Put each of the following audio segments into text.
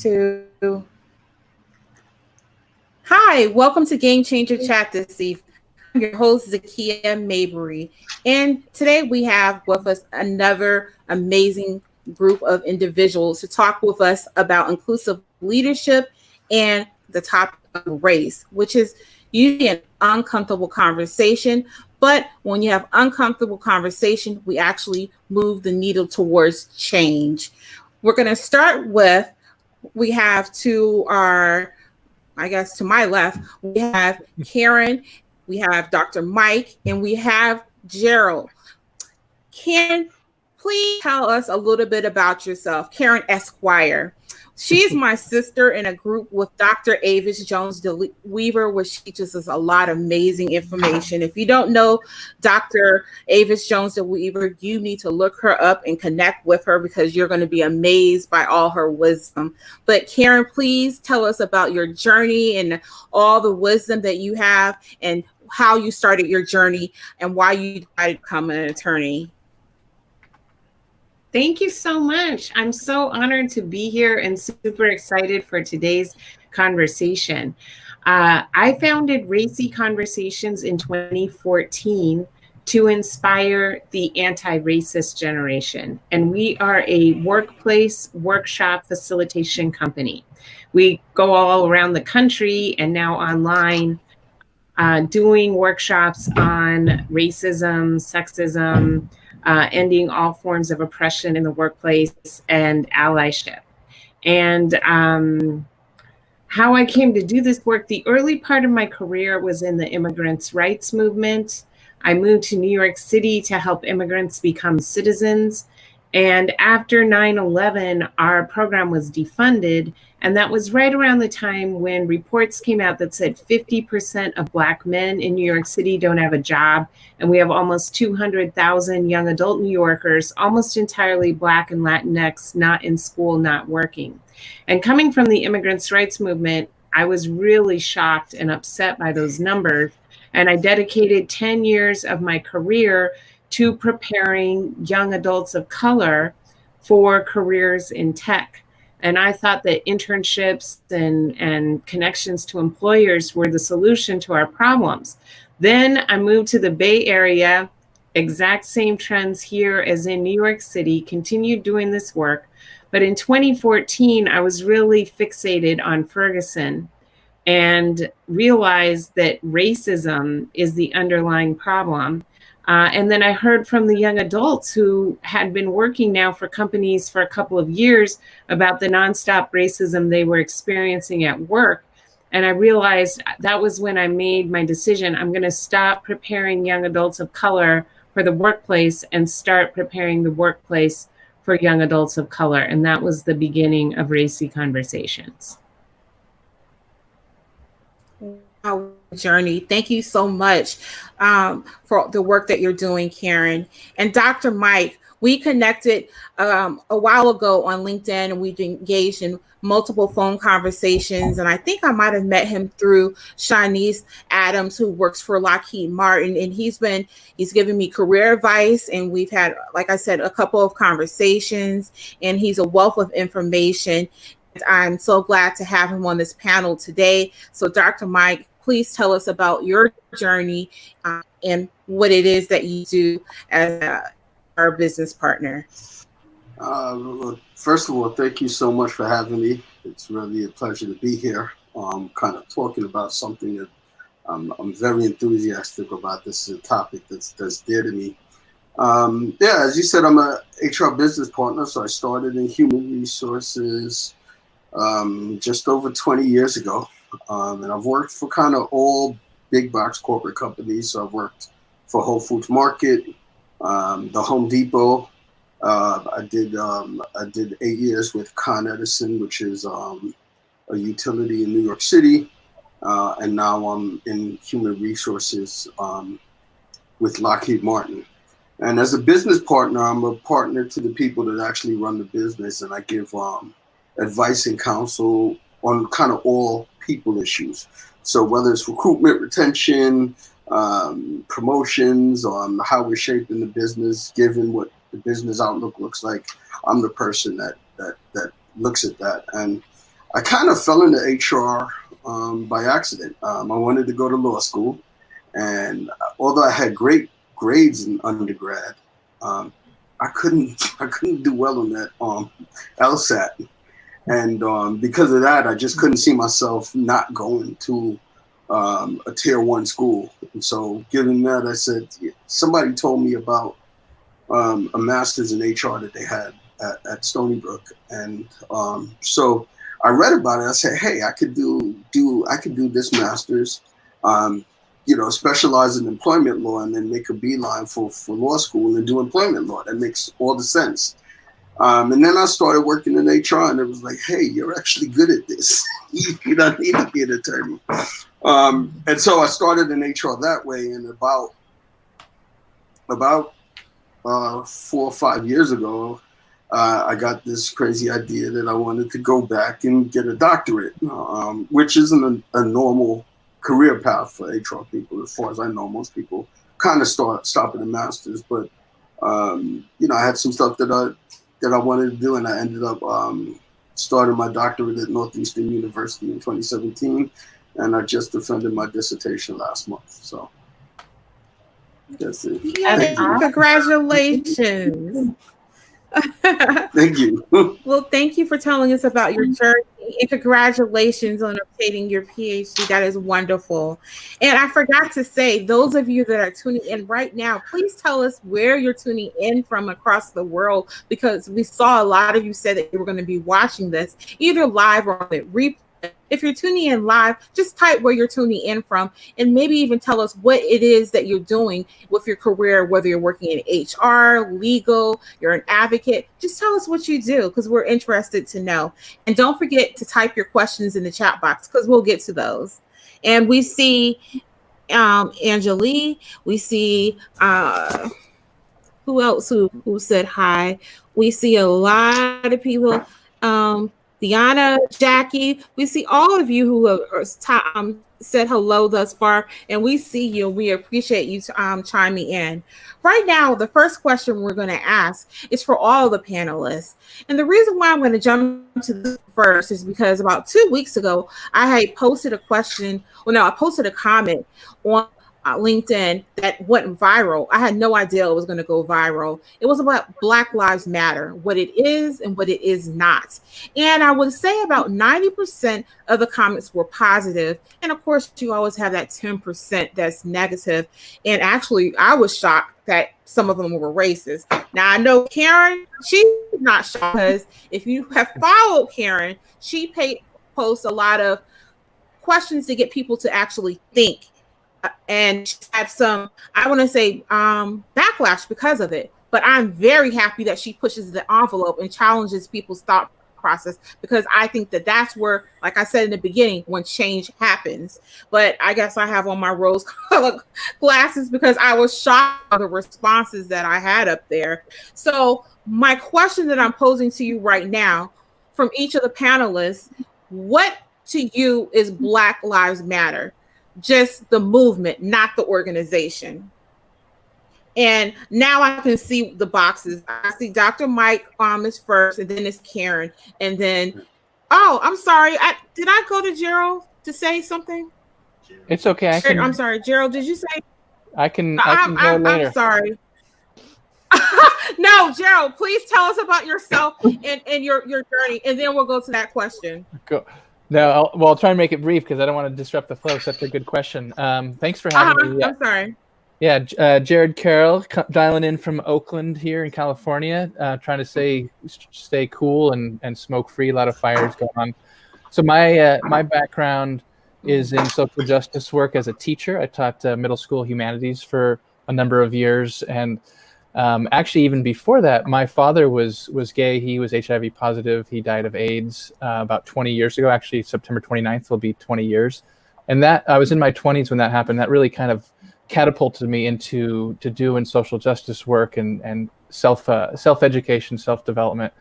Two. Hi, welcome to Game Changer Chat this evening. I'm your host, Zakiya Mabry. And today we have with us another amazing group of individuals to talk with us about inclusive leadership and the topic of race, which is usually an uncomfortable conversation. But when you have uncomfortable conversation, we actually move the needle towards change. We're going to start with we have to our I guess to my left, we have Karen, we have Dr. Mike, and we have Gerald. Karen, please tell us a little bit about yourself. Karen Esquire. She's my sister in a group with Dr. Avis Jones Weaver, which teaches us a lot of amazing information. If you don't know Dr. Avis Jones Weaver, you need to look her up and connect with her because you're going to be amazed by all her wisdom. But Karen, please tell us about your journey and all the wisdom that you have and how you started your journey and why you decided to become an attorney. Thank you so much. I'm so honored to be here and super excited for today's conversation. I founded Racy Conversations in 2014 to inspire the anti-racist generation. And we are a workplace workshop facilitation company. We go all around the country and now online doing workshops on racism, sexism, ending all forms of oppression in the workplace, and allyship. And how I came to do this work, the early part of my career was in the immigrants' rights movement. I moved to New York City to help immigrants become citizens. And after 9/11, our program was defunded. And that was right around the time when reports came out that said 50% of Black men in New York City don't have a job. And we have almost 200,000 young adult New Yorkers, almost entirely Black and Latinx, not in school, not working. And coming from the immigrants' rights movement, I was really shocked and upset by those numbers. And I dedicated 10 years of my career to preparing young adults of color for careers in tech. And I thought that internships and connections to employers were the solution to our problems. Then I moved to the Bay Area, exact same trends here as in New York City, continued doing this work. But in 2014, I was really fixated on Ferguson and realized that racism is the underlying problem. And then I heard from the young adults who had been working now for companies for a couple of years about the nonstop racism they were experiencing at work. And I realized that was when I made my decision. I'm going to stop preparing young adults of color for the workplace and start preparing the workplace for young adults of color. And that was the beginning of Racy Conversations. Our journey. Thank you so much for the work that you're doing, Karen. And Dr. Mike, we connected a while ago on LinkedIn and we've engaged in multiple phone conversations. And I think I might have met him through Shanice Adams, who works for Lockheed Martin. And he's given me career advice. And we've had, like I said, a couple of conversations. And he's a wealth of information. I'm so glad to have him on this panel today. So Dr. Mike, please tell us about your journey and what it is that you do as our business partner. First of all, thank you so much for having me. It's really a pleasure to be here. Kind of talking about something that I'm very enthusiastic about. This is a topic that's dear to me. As you said, I'm a HR business partner, so I started in human resources just over 20 years ago. And I've worked for kind of all big box corporate companies. So I've worked for Whole Foods Market, the Home Depot. I did 8 years with Con Edison, which is a utility in New York City. And now I'm in human resources with Lockheed Martin. And as a business partner, I'm a partner to the people that actually run the business. And I give advice and counsel on kind of all people issues. So whether it's recruitment, retention, promotions, on how we're shaping the business, given what the business outlook looks like, I'm the person that looks at that. And I kind of fell into HR by accident. I wanted to go to law school, and although I had great grades in undergrad, I couldn't do well on that LSAT, and because of that, I just couldn't see myself not going to a tier one school. And so, given that, I said somebody told me about a master's in HR that they had at Stony Brook, and so I read about it. I said, hey, I could do this master's, specialize in employment law, and then make a beeline for law school and do employment law. That makes all the sense. And then I started working in HR, and it was like, hey, you're actually good at this. You don't need to be an attorney. And so I started in HR that way. And about 4 or 5 years ago, I got this crazy idea that I wanted to go back and get a doctorate, which isn't a normal career path for HR people. As far as I know, most people kind of stop at a master's, but I had some stuff that I wanted to do, and I ended up starting my doctorate at Northeastern University in 2017, and I just defended my dissertation last month. So that's it. Yeah, congratulations. Thank you. Well, thank you for telling us about your journey, and congratulations on obtaining your PhD. That is wonderful. And I forgot to say, those of you that are tuning in right now, please tell us where you're tuning in from across the world, because we saw a lot of you said that you were going to be watching this either live or on the replay. If you're tuning in live, just type where you're tuning in from, and maybe even tell us what it is that you're doing with your career, whether you're working in HR, legal, you're an advocate. Just tell us what you do, because we're interested to know. And don't forget to type your questions in the chat box, because we'll get to those. And we see Angelique, we see who else who said hi. We see a lot of people. Deanna, Jackie, we see all of you who have said hello thus far, and we see you. We appreciate you chiming in. Right now, the first question we're going to ask is for all the panelists. And the reason why I'm going to jump to this first is because about 2 weeks ago, I had posted a question. Well, no, I posted a comment on LinkedIn that went viral. I had no idea it was going to go viral. It was about Black Lives Matter, what it is and what it is not. And I would say about 90% of the comments were positive. And of course, you always have that 10% that's negative. And actually, I was shocked that some of them were racist. Now, I know Karen, she's not shocked, because if you have followed Karen, she posts a lot of questions to get people to actually think. And she's had some, I want to say, backlash because of it. But I'm very happy that she pushes the envelope and challenges people's thought process, because I think that that's where, like I said in the beginning, when change happens. But I guess I have on my rose-colored glasses because I was shocked by the responses that I had up there. So my question that I'm posing to you right now, from each of the panelists, what to you is Black Lives Matter? Just the movement, not the organization. And now I can see the boxes. I see Dr. Mike is first, and then it's Karen, and then I'm sorry. Did I go to Gerald to say something? It's okay. I'm sorry, Gerald. Did you say? I can go later. I'm sorry. No, Gerald. Please tell us about yourself and your journey, and then we'll go to that question. Go. No, I'll try and make it brief because I don't want to disrupt the flow. Such a good question. Thanks for having me. I'm sorry. Yeah, Jared Carroll, dialing in from Oakland here in California, trying to stay cool and smoke free. A lot of fires going on. So my background is in social justice work as a teacher. I taught middle school humanities for a number of years, and actually, even before that, my father was gay. He was HIV positive. He died of AIDS about 20 years ago. Actually, September 29th will be 20 years. And that I was in my 20s when that happened. That really kind of catapulted me into doing social justice work and self-education, self-development.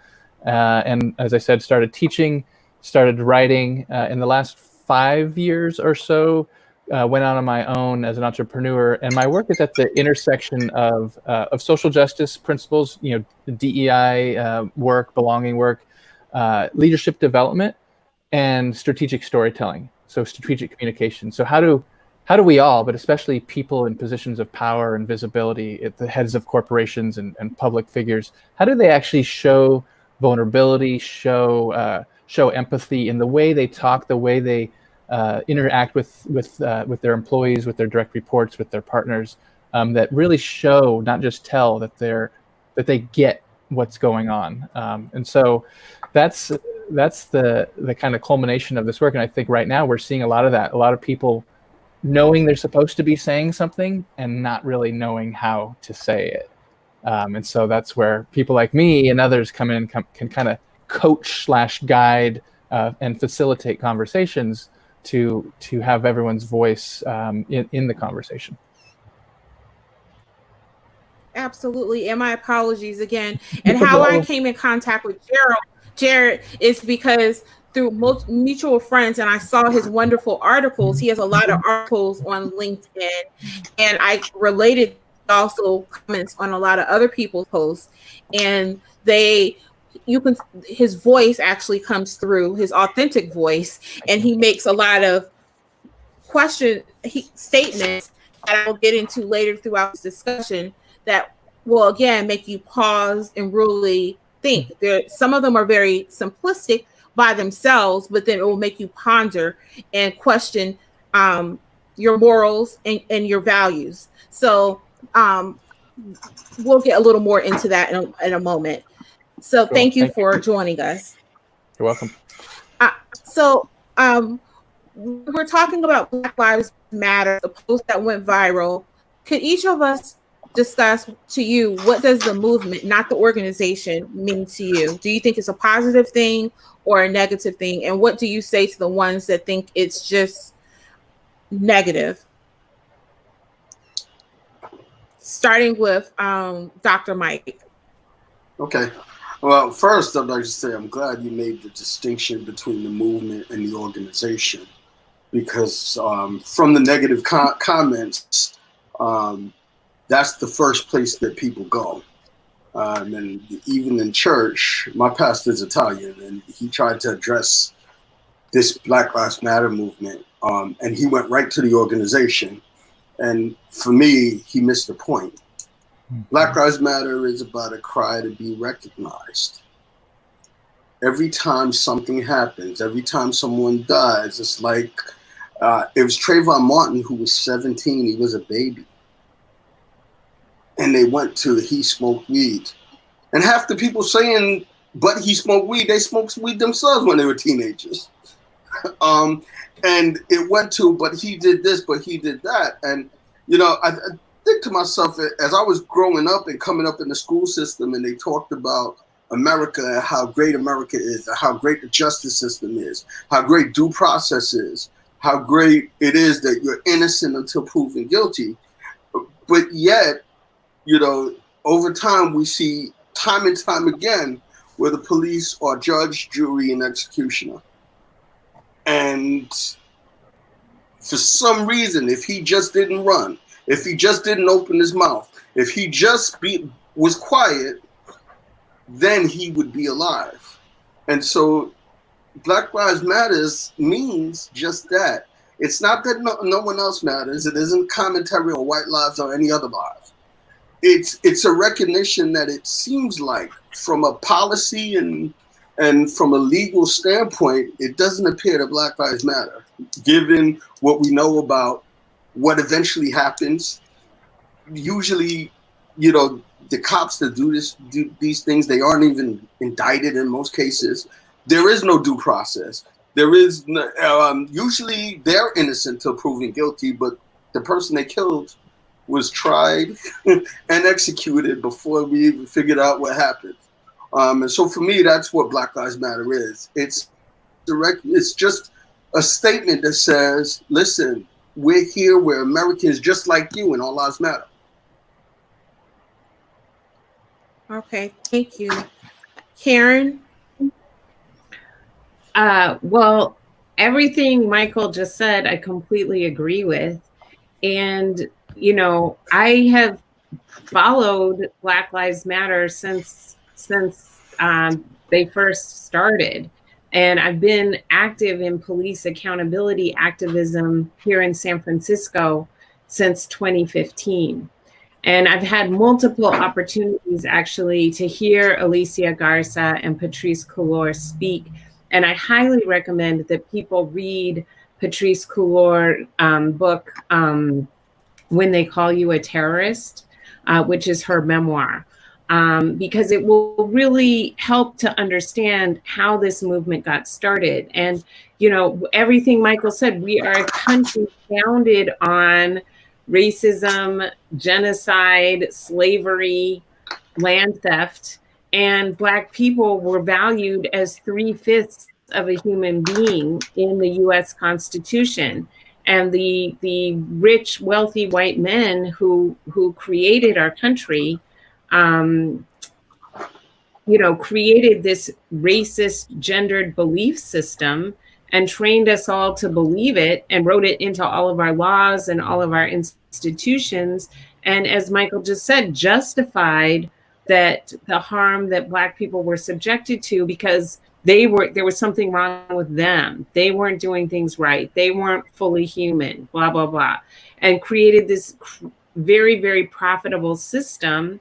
And as I said, started teaching, started writing. In the last 5 years or so, went out on my own as an entrepreneur, and my work is at the intersection of social justice principles, DEI work, belonging work, leadership development, and strategic storytelling. So strategic communication. So how do we all, but especially people in positions of power and visibility at the heads of corporations and public figures, how do they actually show vulnerability, show empathy in the way they talk, the way they interact with their employees, with their direct reports, with their partners, that really show, not just tell, that they get what's going on. And so that's the kind of culmination of this work. And I think right now we're seeing a lot of that. A lot of people knowing they're supposed to be saying something and not really knowing how to say it. And so that's where people like me and others come in and can kind of coach/guide and facilitate conversations to have everyone's voice in the conversation. Absolutely. And my apologies again. And how I came in contact with Jared is because through mutual friends, and I saw his wonderful articles. He has a lot of articles on LinkedIn, and I related also comments on a lot of other people's posts, and his voice actually comes through, his authentic voice, and he makes a lot of statements that I'll get into later throughout this discussion that will again make you pause and really think. Some of them are very simplistic by themselves, but then it will make you ponder and question your morals and your values. So we'll get a little more into that in a moment. So cool. Thank you for joining us. You're welcome. We're talking about Black Lives Matter, the post that went viral. Could each of us discuss to you, what does the movement, not the organization, mean to you? Do you think it's a positive thing or a negative thing? And what do you say to the ones that think it's just negative? Starting with Dr. Mike. Okay. Well, first, I'd like to say I'm glad you made the distinction between the movement and the organization, because from the negative comments, that's the first place that people go. And even in church, my pastor's Italian, and he tried to address this Black Lives Matter movement, and he went right to the organization. And for me, he missed the point. Black Lives Matter is about a cry to be recognized. Every time something happens, every time someone dies, it's like, it was Trayvon Martin who was 17, he was a baby. And they went to, he smoked weed. And half the people saying, but he smoked weed, they smoked weed themselves when they were teenagers. And it went to, but he did this, but he did that. And, you know, I think to myself, as I was growing up and coming up in the school system, and they talked about America and how great America is, and how great the justice system is, how great due process is, how great it is that you're innocent until proven guilty. But yet, you know, over time, we see time and time again where the police are judge, jury, and executioner. And for some reason, if he just didn't run, if he just didn't open his mouth, if he just was quiet, then he would be alive. And so Black Lives Matters means just that. It's not that no one else matters. It isn't commentary on white lives or any other lives. It's a recognition that it seems like from a policy and from a legal standpoint, it doesn't appear that Black Lives Matter, given what we know about what eventually happens. Usually, you know, the cops that do these things, they aren't even indicted in most cases. There is no due process. There is no, usually they're innocent till proven guilty, but the person they killed was tried and executed before we even figured out what happened. And so for me, that's what Black Lives Matter is. It's just a statement that says, listen, we're here, we're Americans just like you, and all lives matter. Okay, thank you. Karen? Well, everything Michael just said, I completely agree with. And, you know, I have followed Black Lives Matter since they first started. And I've been active in police accountability activism here in San Francisco since 2015. And I've had multiple opportunities actually to hear Alicia Garza and Patrice Cullor speak. And I highly recommend that people read Patrice Cullor's book, When They Call You a Terrorist, which is her memoir. Because it will really help to understand how this movement got started. And, you know, everything Michael said, we are a country founded on racism, genocide, slavery, land theft, and Black people were valued as 3/5 of a human being in the US Constitution. And the rich, wealthy white men who created our country, created this racist, gendered belief system and trained us all to believe it and wrote it into all of our laws and all of our institutions. And as Michael just said, justified that the harm that Black people were subjected to because there was something wrong with them. They weren't doing things right. They weren't fully human, blah, blah, blah, and created this very, very profitable system.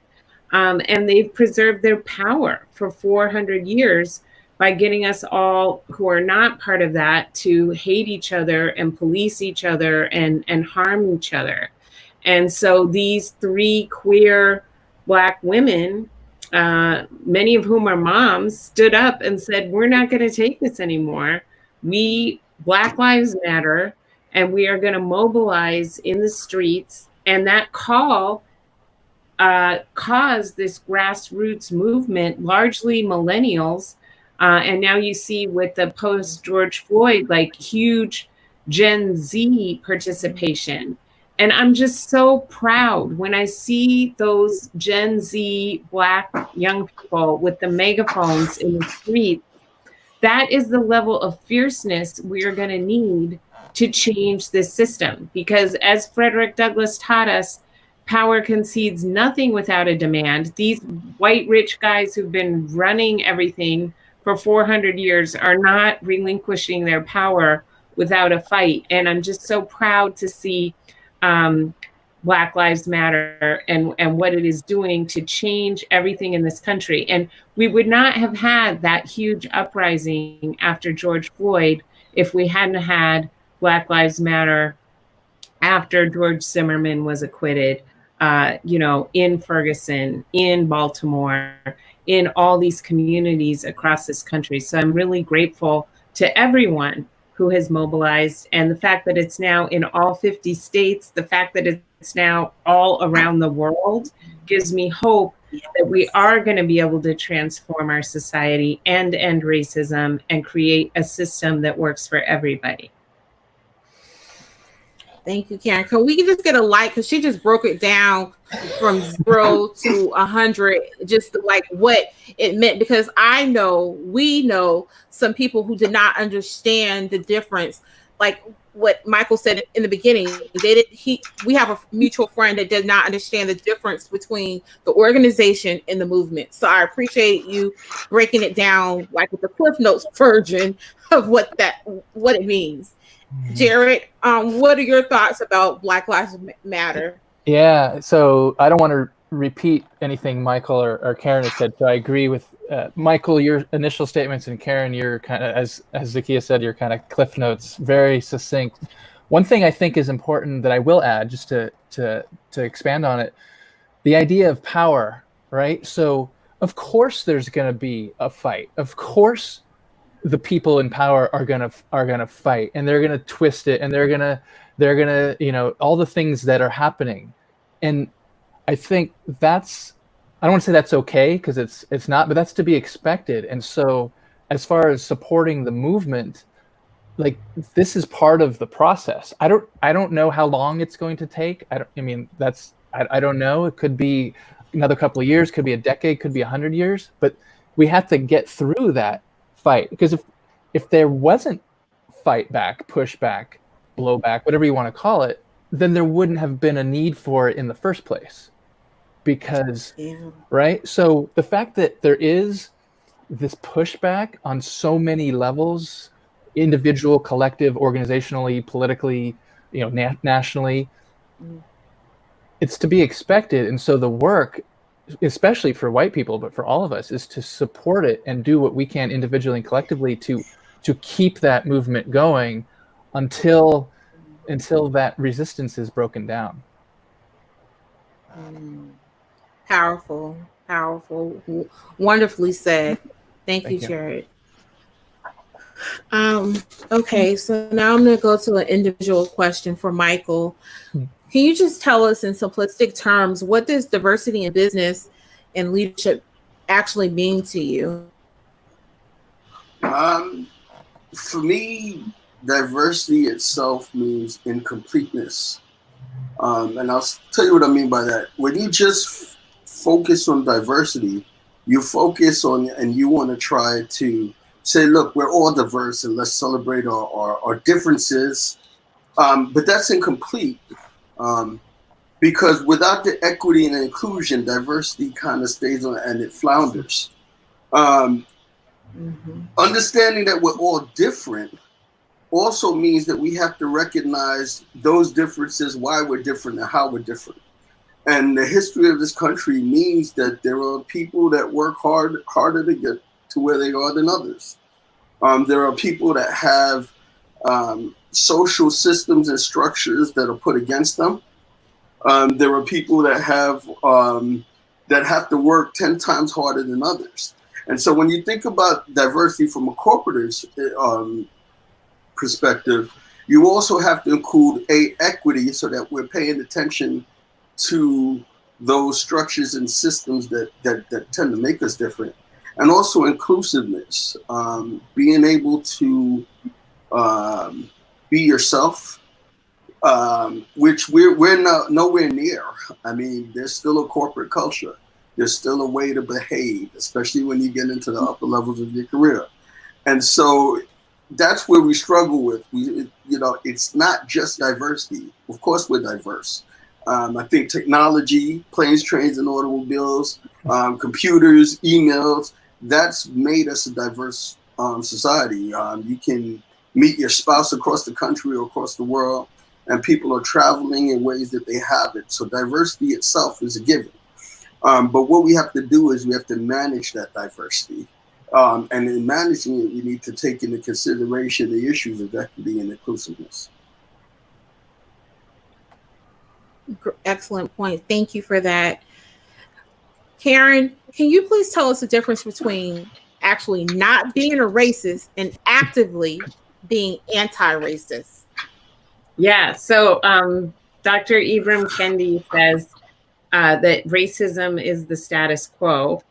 And they've preserved their power for 400 years by getting us all who are not part of that to hate each other and police each other and harm each other. And so these three queer Black women, many of whom are moms, stood up and said, we're not going to take this anymore. Black Lives Matter, and we are going to mobilize in the streets. And that call caused this grassroots movement, largely millennials. And now you see with the post George Floyd, like huge Gen Z participation. And I'm just so proud when I see those Gen Z Black young people with the megaphones in the streets. That is the level of fierceness we are going to need to change this system. Because as Frederick Douglass taught us, power concedes nothing without a demand. These white rich guys who've been running everything for 400 years are not relinquishing their power without a fight. And I'm just so proud to see Black Lives Matter and what it is doing to change everything in this country. And we would not have had that huge uprising after George Floyd if we hadn't had Black Lives Matter after George Zimmerman was acquitted, in Ferguson, in Baltimore, in all these communities across this country. So I'm really grateful to everyone who has mobilized, and the fact that it's now in all 50 states, the fact that it's now all around the world gives me hope that we are going to be able to transform our society and end racism and create a system that works for everybody. Thank you, Karen. Can we just get a like? Because she just broke it down from 0 to 100, just like what it meant. Because we know some people who did not understand the difference. Like what Michael said in the beginning, we have a mutual friend that did not understand the difference between the organization and the movement. So I appreciate you breaking it down, like with the Cliff Notes version of what it means. Jared, what are your thoughts about Black Lives Matter? Yeah, so I don't want to repeat anything Michael or Karen has said. So I agree with Michael, your initial statements, and Karen, your kind of, as Zakiya said, your kind of Cliff Notes, very succinct. One thing I think is important that I will add, just to expand on it, the idea of power, right? So of course there's going to be a fight. Of course the people in power are gonna fight, and they're gonna twist it, and they're gonna all the things that are happening. And I think I don't want to say that's okay, because it's not, but that's to be expected. And so as far as supporting the movement, like, this is part of the process. I don't know how long it's going to take. I don't know. It could be another couple of years, could be a decade, could be 100 years, but we have to get through that fight. Because if there wasn't fight back, push back, blow back, whatever you want to call it, then there wouldn't have been a need for it in the first place. Because right, so the fact that there is this pushback on so many levels, individual, collective, organizationally, politically, nationally. It's to be expected. And so the work, especially for white people, but for all of us, is to support it and do what we can individually and collectively to keep that movement going until that resistance is broken down. Powerful, wonderfully said. Thank you, Jared. Okay, so now I'm going to go to an individual question for Michael. Can you just tell us in simplistic terms, what does diversity in business and leadership actually mean to you? For me, diversity itself means incompleteness. And I'll tell you what I mean by that. When you just focus on diversity, you focus on, and you want to try to say, look, we're all diverse and let's celebrate our differences. But that's incomplete. Because without the equity and inclusion, diversity kind of stays on and it flounders. Understanding that we're all different also means that we have to recognize those differences, why we're different and how we're different. And the history of this country means that there are people that work harder to get to where they are than others. There are people that have social systems and structures that are put against them. There are people that have to work 10 times harder than others. And so when you think about diversity from a corporate perspective, you also have to include equity so that we're paying attention to those structures and systems that tend to make us different. And also inclusiveness, being able to be yourself, which we're nowhere near. I mean, there's still a corporate culture. There's still a way to behave, especially when you get into the upper levels of your career. And so that's where we struggle with. It's not just diversity. Of course, we're diverse. I think technology, planes, trains, and automobiles, computers, emails, that's made us a diverse society. You can meet your spouse across the country or across the world, and people are traveling in ways that they haven't. So diversity itself is a given. But what we have to do is we have to manage that diversity. And in managing it, we need to take into consideration the issues of equity and inclusiveness. Excellent point. Thank you for that. Karen, can you please tell us the difference between actually not being a racist and actively being anti-racist? Yeah, so Dr. Ibram Kendi says that racism is the status quo.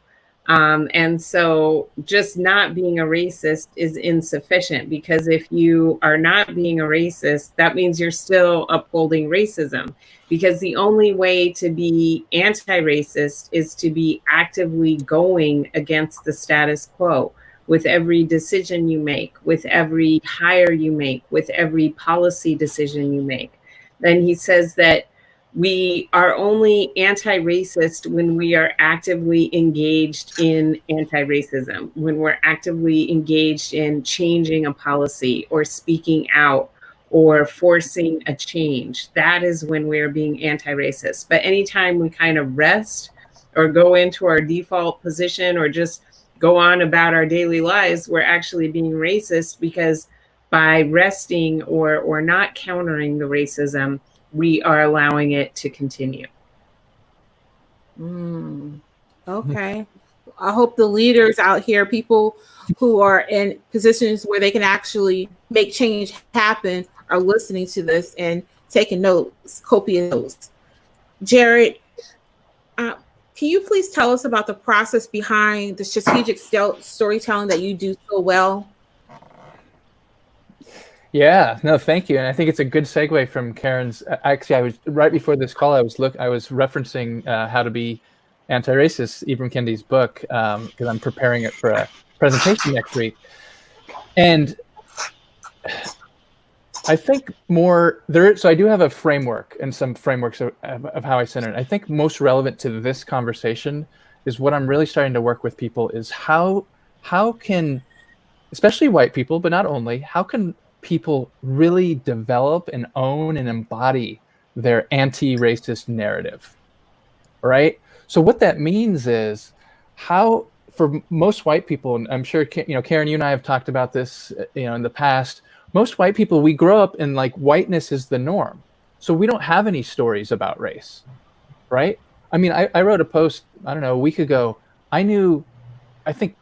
And so just not being a racist is insufficient, because if you are not being a racist, that means you're still upholding racism, because the only way to be anti-racist is to be actively going against the status quo with every decision you make, with every hire you make, with every policy decision you make. Then he says that we are only anti-racist when we are actively engaged in anti-racism, when we're actively engaged in changing a policy or speaking out or forcing a change. That is when we're being anti-racist. But anytime we kind of rest or go into our default position or just go on about our daily lives, we're actually being racist, because by resting or not countering the racism, we are allowing it to continue. Okay. I hope the leaders out here, people who are in positions where they can actually make change happen, are listening to this and taking notes, copious notes. Jared, can you please tell us about the process behind the strategic storytelling that you do so well? Yeah, no, thank you. And I think it's a good segue from Karen's. Actually, I was right before this call. I was referencing How to Be Anti-Racist, Ibram Kendi's book, because I'm preparing it for a presentation next week. And I think so I do have a framework and some frameworks of how I center it. I think most relevant to this conversation is what I'm really starting to work with people is how how can, especially white people, but not only, how can people really develop and own and embody their anti-racist narrative, right? So what that means is how, for most white people, and I'm sure, Karen, you and I have talked about this, in the past, most white people, we grow up in like whiteness is the norm. So we don't have any stories about race, right? I mean, I wrote a post, I don't know, a week ago. I knew, I think,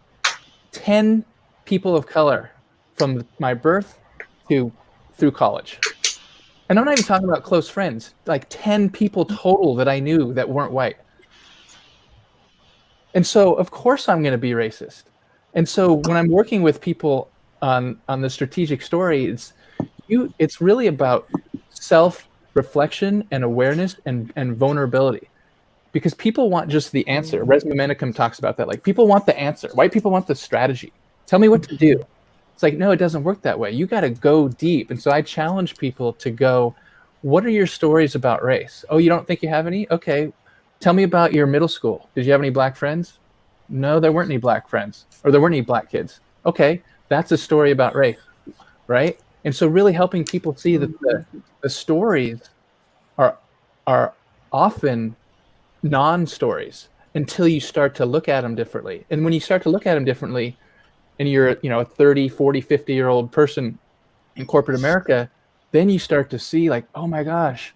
10 people of color from my birth to through college. And I'm not even talking about close friends, like 10 people total that I knew that weren't white. And so, of course, I'm going to be racist. And so when I'm working with people on the strategic story, it's really about self-reflection and awareness and vulnerability. Because people want just the answer. Res Momentum talks about that. Like, people want the answer. White people want the strategy. Tell me what to do. It's like, no, it doesn't work that way. You got to go deep. And so I challenge people to go, what are your stories about race? Oh, you don't think you have any? Okay. Tell me about your middle school. Did you have any black friends? No, there weren't any black friends, or there weren't any black kids. Okay. That's a story about race, right? And so really helping people see that the stories are often non-stories until you start to look at them differently. And when you start to look at them differently, and you're a 30, 40, 50-year-old person in corporate America, then you start to see like, oh my gosh,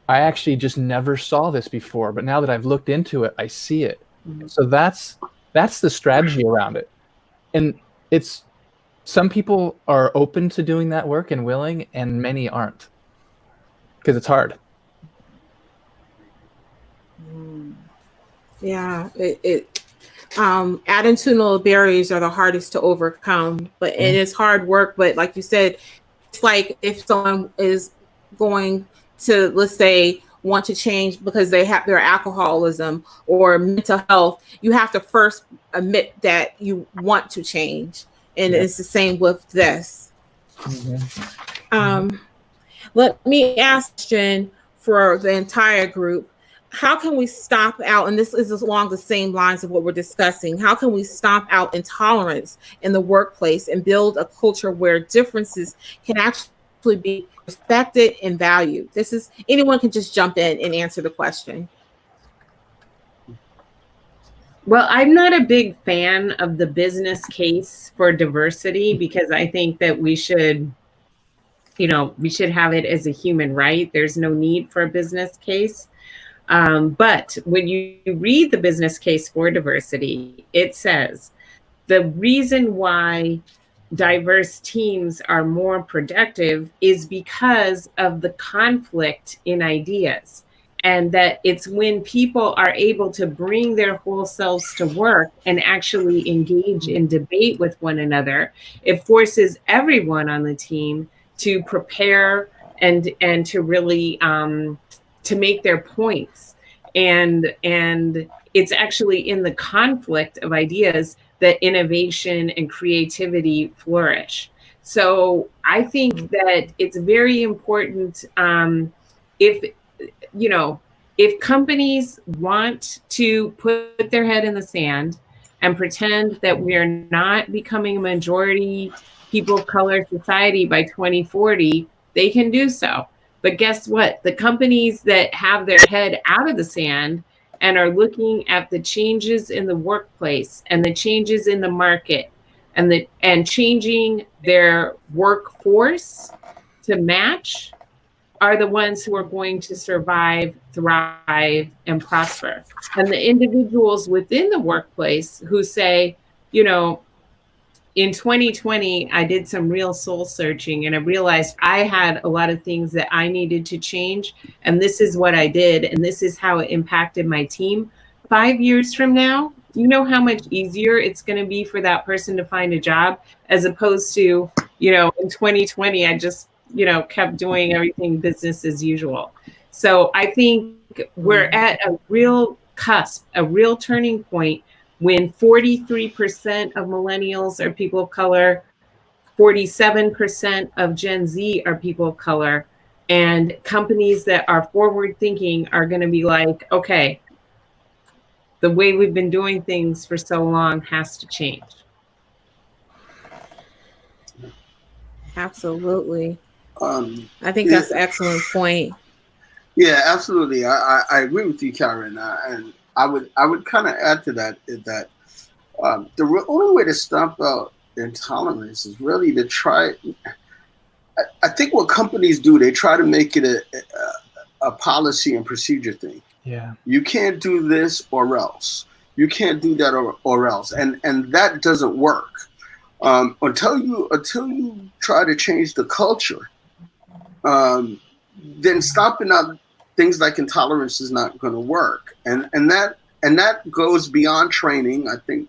I actually just never saw this before, but now that I've looked into it, I see it. So that's the strategy around it. And it's, some people are open to doing that work and willing, and many aren't, because it's hard. Yeah, attitudinal barriers are the hardest to overcome, but it is hard work. But like you said, it's like if someone is going to, let's say, want to change because they have their alcoholism or mental health, you have to first admit that you want to change. And it's the same with this. Let me ask a question for the entire group. How can we stop out, and this is along the same lines of what we're discussing, how can we stop out intolerance in the workplace and build a culture where differences can actually be respected and valued? This is, anyone can just jump in and answer the question. Well, I'm not a big fan of the business case for diversity, because I think that we should have it as a human right. There's no need for a business case. But when you read the business case for diversity, it says the reason why diverse teams are more productive is because of the conflict in ideas. And that it's when people are able to bring their whole selves to work and actually engage in debate with one another, it forces everyone on the team to prepare and to really to make their points. And it's actually in the conflict of ideas that innovation and creativity flourish. So I think that it's very important, if companies want to put their head in the sand and pretend that we are not becoming a majority people of color society by 2040, they can do so. But guess what? The companies that have their head out of the sand and are looking at the changes in the workplace and the changes in the market and changing their workforce to match are the ones who are going to survive, thrive, and prosper. And the individuals within the workplace who say, in 2020, I did some real soul searching and I realized I had a lot of things that I needed to change. And this is what I did. And this is how it impacted my team. 5 years from now, you know how much easier it's going to be for that person to find a job, as opposed to, in 2020, I just, kept doing everything business as usual. So I think we're at a real cusp, a real turning point, when 43% of millennials are people of color, 47% of Gen Z are people of color, and companies that are forward thinking are going to be like, okay, the way we've been doing things for so long has to change. Absolutely. I think Yeah, that's an excellent point. yeah, absolutely. I agree with you, Karen, and I would kind of add to that that only way to stomp out intolerance is really to try. I think what companies do, they try to make it a policy and procedure thing. Yeah. You can't do this or else. You can't do that or else, and that doesn't work until you try to change the culture. Um, then stopping out things like intolerance is not going to work, and that goes beyond training. I think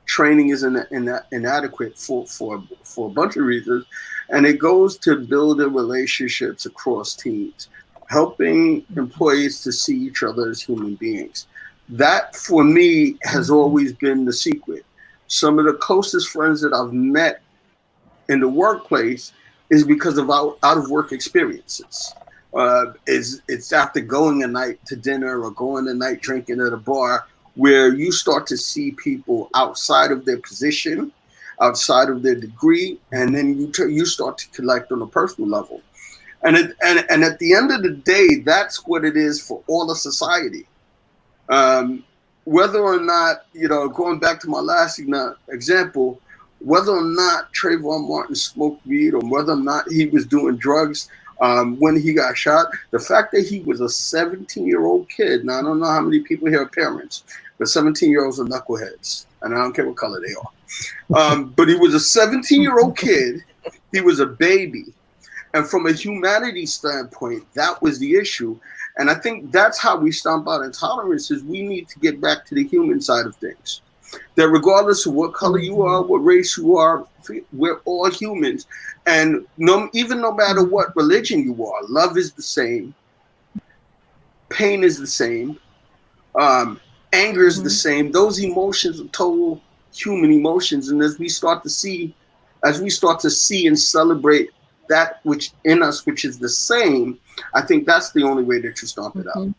training is inadequate for a bunch of reasons, and it goes to building relationships across teams, helping employees to see each other as human beings. That for me has always been the secret. Some of the closest friends that I've met in the workplace is because of out of work experiences. It's after going a night to dinner or going a night drinking at a bar where you start to see people outside of their position, outside of their degree, and then you start to connect on a personal level. And at the end of the day, that's what it is for all of society. Um, Whether or not, going back to my last example, whether or not Trayvon Martin smoked weed or whether or not he was doing drugs when he got shot, the fact that he was a 17-year-old kid, now I don't know how many people here are parents, but 17-year-olds are knuckleheads, and I don't care what color they are. But he was a 17-year-old kid, he was a baby. And from a humanity standpoint, that was the issue. And I think that's how we stomp out intolerance is we need to get back to the human side of things. That regardless of what color you are, what race you are, we're all humans. And even no matter what religion you are, love is the same. Pain is the same. Anger is the same. Those emotions are total human emotions. And as we start to see and celebrate that which in us, which is the same, I think that's the only way that you stomp it out.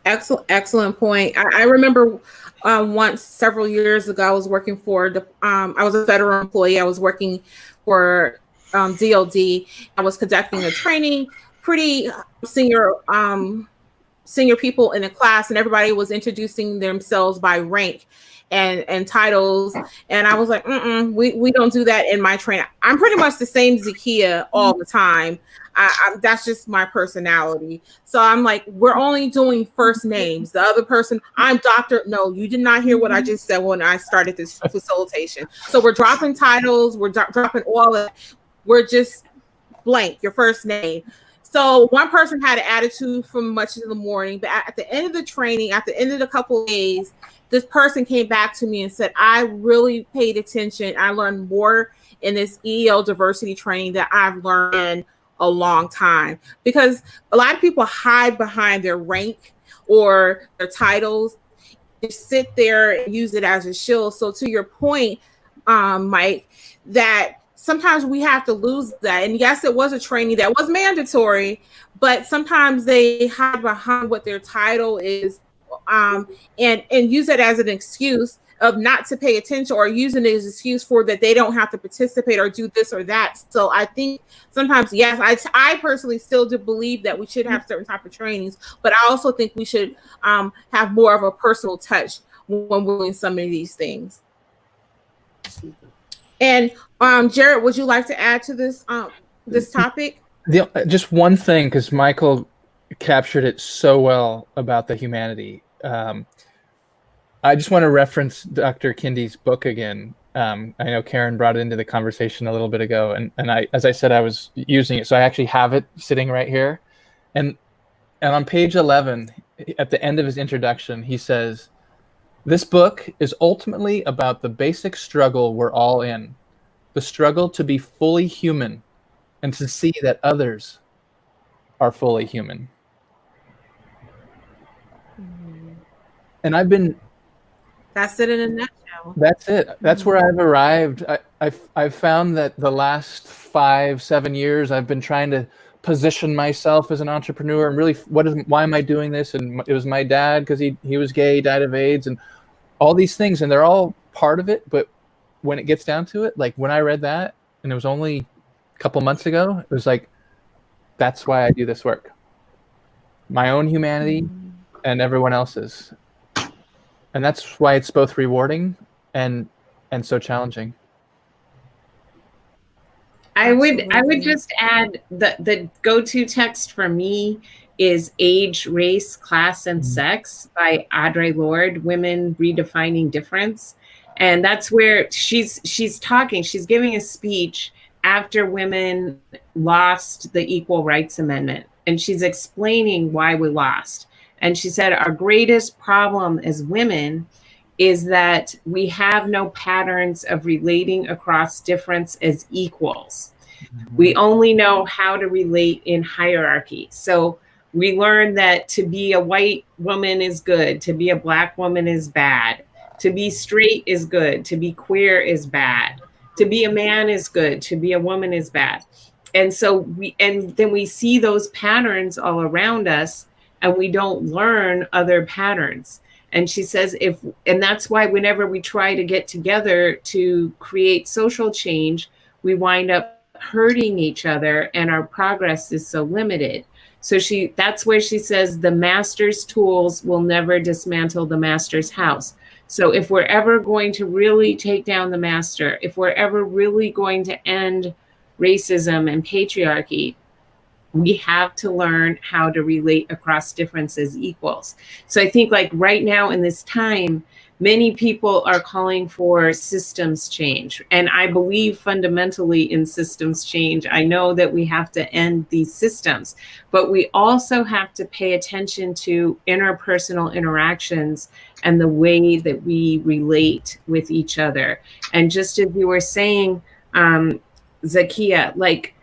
Excellent point. I remember once several years ago, I was working for I was a federal employee. I was working for DOD. I was conducting a training, pretty senior people in the class, and everybody was introducing themselves by rank and titles. And I was like, we don't do that in my training. I'm pretty much the same Zakiya all the time. That's just my personality. So I'm like, we're only doing first names. The other person, I'm doctor. No, you did not hear what I just said when I started this facilitation. So we're dropping titles. We're dropping all of it. We're just blank, your first name. So one person had an attitude from much of the morning, but at the end of the training, at the end of the couple of days, this person came back to me and said, I really paid attention. I learned more in this EEO diversity training that I've learned in a long time, because a lot of people hide behind their rank or their titles. They sit there and use it as a shield. So to your point, Mike, that sometimes we have to lose that. And yes, it was a training that was mandatory, but sometimes they hide behind what their title is, and use it as an excuse of not to pay attention, or using it as an excuse for that they don't have to participate or do this or that. So I think sometimes, yes, I personally still do believe that we should have certain type of trainings, but I also think we should have more of a personal touch when we're doing some of these things. And Jared, would you like to add to this topic? Just one thing, because Michael captured it so well about the humanity. I just want to reference Dr. Kindy's book again. I know Karen brought it into the conversation a little bit ago, and I, as I said, I was using it, so I actually have it sitting right here. And on page 11, at the end of his introduction, he says, "This book is ultimately about the basic struggle we're all in, the struggle to be fully human and to see that others are fully human." And that's it in a nutshell. That's it. That's where I've arrived. I've found that the last 5-7 years, I've been trying to position myself as an entrepreneur and really, why am I doing this? And it was my dad, because he was gay, died of AIDS, and all these things, and they're all part of it. But when it gets down to it, like when I read that, and it was only a couple months ago, it was like, that's why I do this work. My own humanity and everyone else's. And that's why it's both rewarding and so challenging. I would just add the go-to text for me is Age, Race, Class, and Sex by Audre Lorde, Women Redefining Difference. And that's where she's talking, she's giving a speech after women lost the Equal Rights Amendment. And she's explaining why we lost. And she said, our greatest problem as women is that we have no patterns of relating across difference as equals. We only know how to relate in hierarchy. So we learn that to be a white woman is good, to be a Black woman is bad, to be straight is good, to be queer is bad, to be a man is good, to be a woman is bad. And so then we see those patterns all around us, and we don't learn other patterns. And she says, and that's why whenever we try to get together to create social change, we wind up hurting each other and our progress is so limited. So that's where she says the master's tools will never dismantle the master's house. So if we're ever going to really take down the master, if we're ever really going to end racism and patriarchy, we have to learn how to relate across differences equals. So I think like right now in this time, many people are calling for systems change. And I believe fundamentally in systems change. I know that we have to end these systems, but we also have to pay attention to interpersonal interactions and the way that we relate with each other. And just as you were saying, Zakiya, like,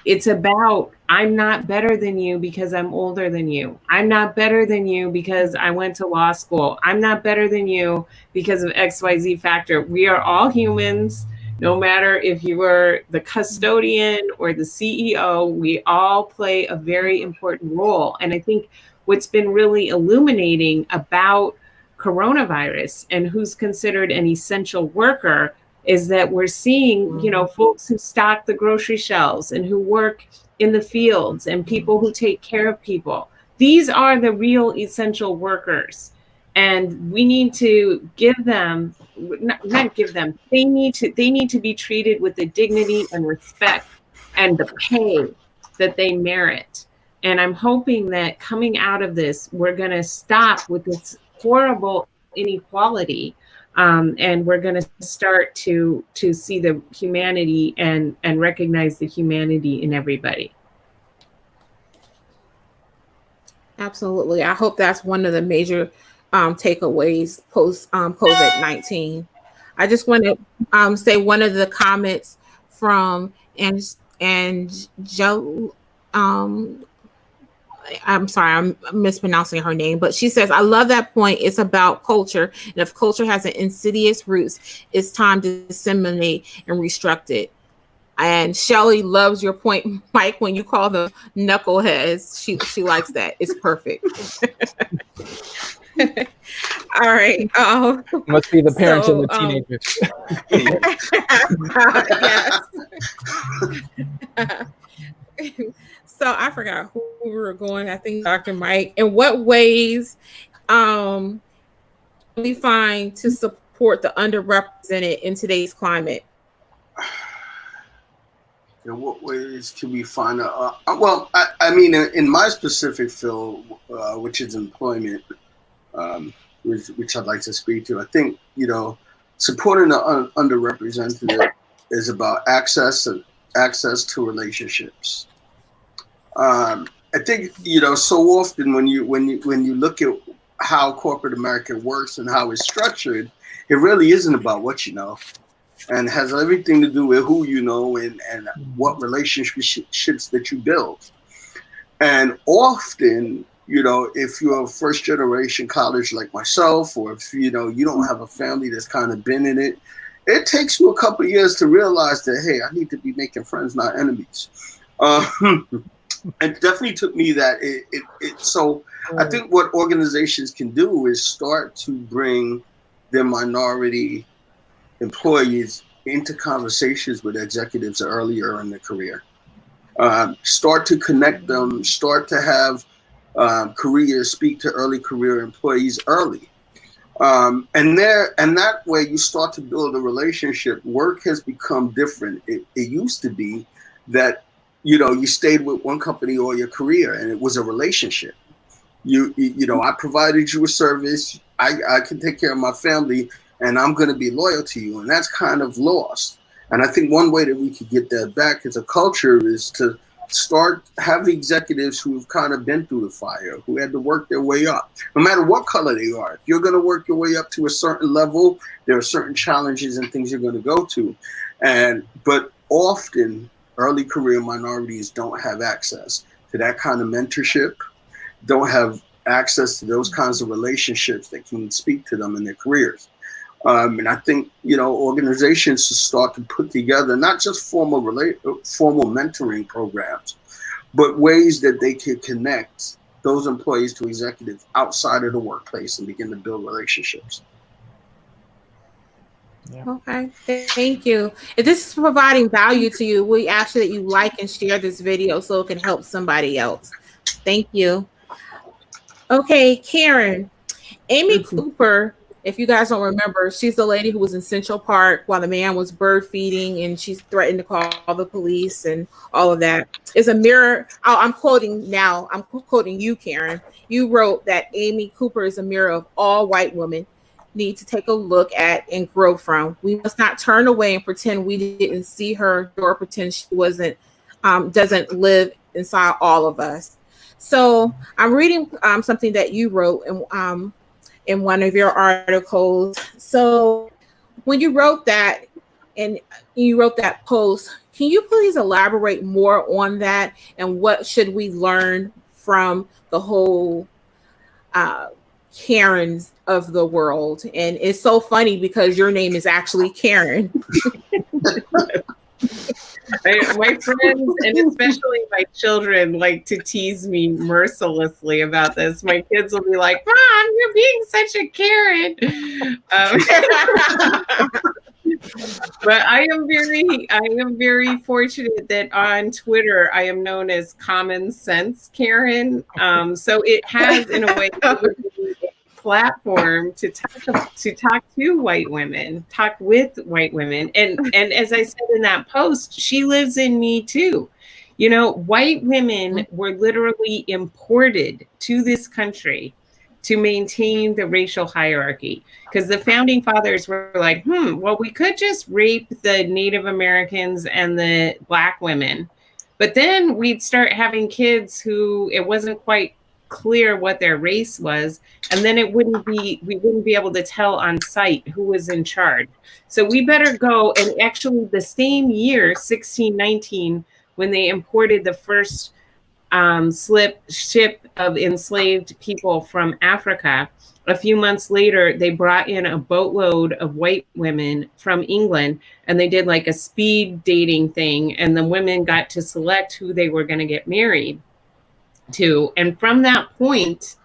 it's about, I'm not better than you because I'm older than you. I'm not better than you because I went to law school. I'm not better than you because of XYZ factor. We are all humans, no matter if you were the custodian or the CEO, we all play a very important role. And I think what's been really illuminating about coronavirus and who's considered an essential worker is that we're seeing, folks who stock the grocery shelves and who work in the fields and people who take care of people. These are the real essential workers. And we need to give them, not give them, they need to be treated with the dignity and respect and the pay that they merit. And I'm hoping that coming out of this, we're going to stop with this horrible inequality. And we're going to start to see the humanity and recognize the humanity in everybody. Absolutely. I hope that's one of the major takeaways post COVID-19. I just want to say one of the comments from and Joe. I'm sorry, I'm mispronouncing her name, but she says, I love that point. It's about culture. And if culture has an insidious roots, it's time to disseminate and restruct it. And Shelly loves your point, Mike, when you call them knuckleheads. She likes that. It's perfect. All right. Must be the parents and the teenagers. Yes. So I forgot who we were going. I think Dr. Mike. In what ways we find to support the underrepresented in today's climate? In what ways can we find well, I mean, in my specific field, which is employment, which I'd like to speak to, I think, supporting the underrepresented is about access to relationships. I think, so often when you look at how corporate America works and how it's structured, it really isn't about what you know, and has everything to do with who you know and what relationships that you build. And often, if you're a first generation college like myself, or if you don't have a family that's kind of been in it, it takes you a couple of years to realize that, hey, I need to be making friends, not enemies. It definitely took me that. So I think what organizations can do is start to bring their minority employees into conversations with executives earlier in their career. Start to connect them, start to have careers, speak to early career employees early. And that way you start to build a relationship. Work has become different. It used to be that, you stayed with one company all your career and it was a relationship. I provided you a service. I can take care of my family and I'm going to be loyal to you. And that's kind of lost. And I think one way that we could get that back as a culture is to start having executives who've kind of been through the fire, who had to work their way up, no matter what color they are. If you're going to work your way up to a certain level, there are certain challenges and things you're going to go to. But often early career minorities don't have access to that kind of mentorship, don't have access to those kinds of relationships that can speak to them in their careers. And I think, organizations should start to put together not just formal mentoring programs, but ways that they can connect those employees to executives outside of the workplace and begin to build relationships. Yeah. Okay, thank you. If this is providing value to you, we ask you that you like and share this video so it can help somebody else. Thank you. Okay, Karen, Amy Cooper, if you guys don't remember, she's the lady who was in Central Park while the man was bird feeding and she threatened to call the police and all of that. Is a mirror. I'm quoting you, Karen. You wrote that Amy Cooper is a mirror of all white women need to take a look at and grow from. We must not turn away and pretend we didn't see her or pretend she doesn't live inside all of us. So I'm reading something that you wrote in one of your articles. So when you wrote that and you wrote that post, can you please elaborate more on that and what should we learn from the whole Karens of the world? And it's so funny because your name is actually Karen. My friends and especially my children like to tease me mercilessly about this. My kids will be like, "Mom, you're being such a Karen." But I am very fortunate that on Twitter I am known as Common Sense Karen. So it has in a way platform to talk to white women, talk with white women. And as I said in that post, she lives in me too. White women were literally imported to this country to maintain the racial hierarchy, because the founding fathers were like, well, we could just rape the Native Americans and the Black women, but then we'd start having kids who it wasn't quite clear what their race was, and then we wouldn't be able to tell on sight who was in charge. So we better go. And actually the same year, 1619, when they imported the first ship of enslaved people from Africa, a few months later they brought in a boatload of white women from England, and they did like a speed dating thing, and the women got to select who they were going to get married to. And from that point,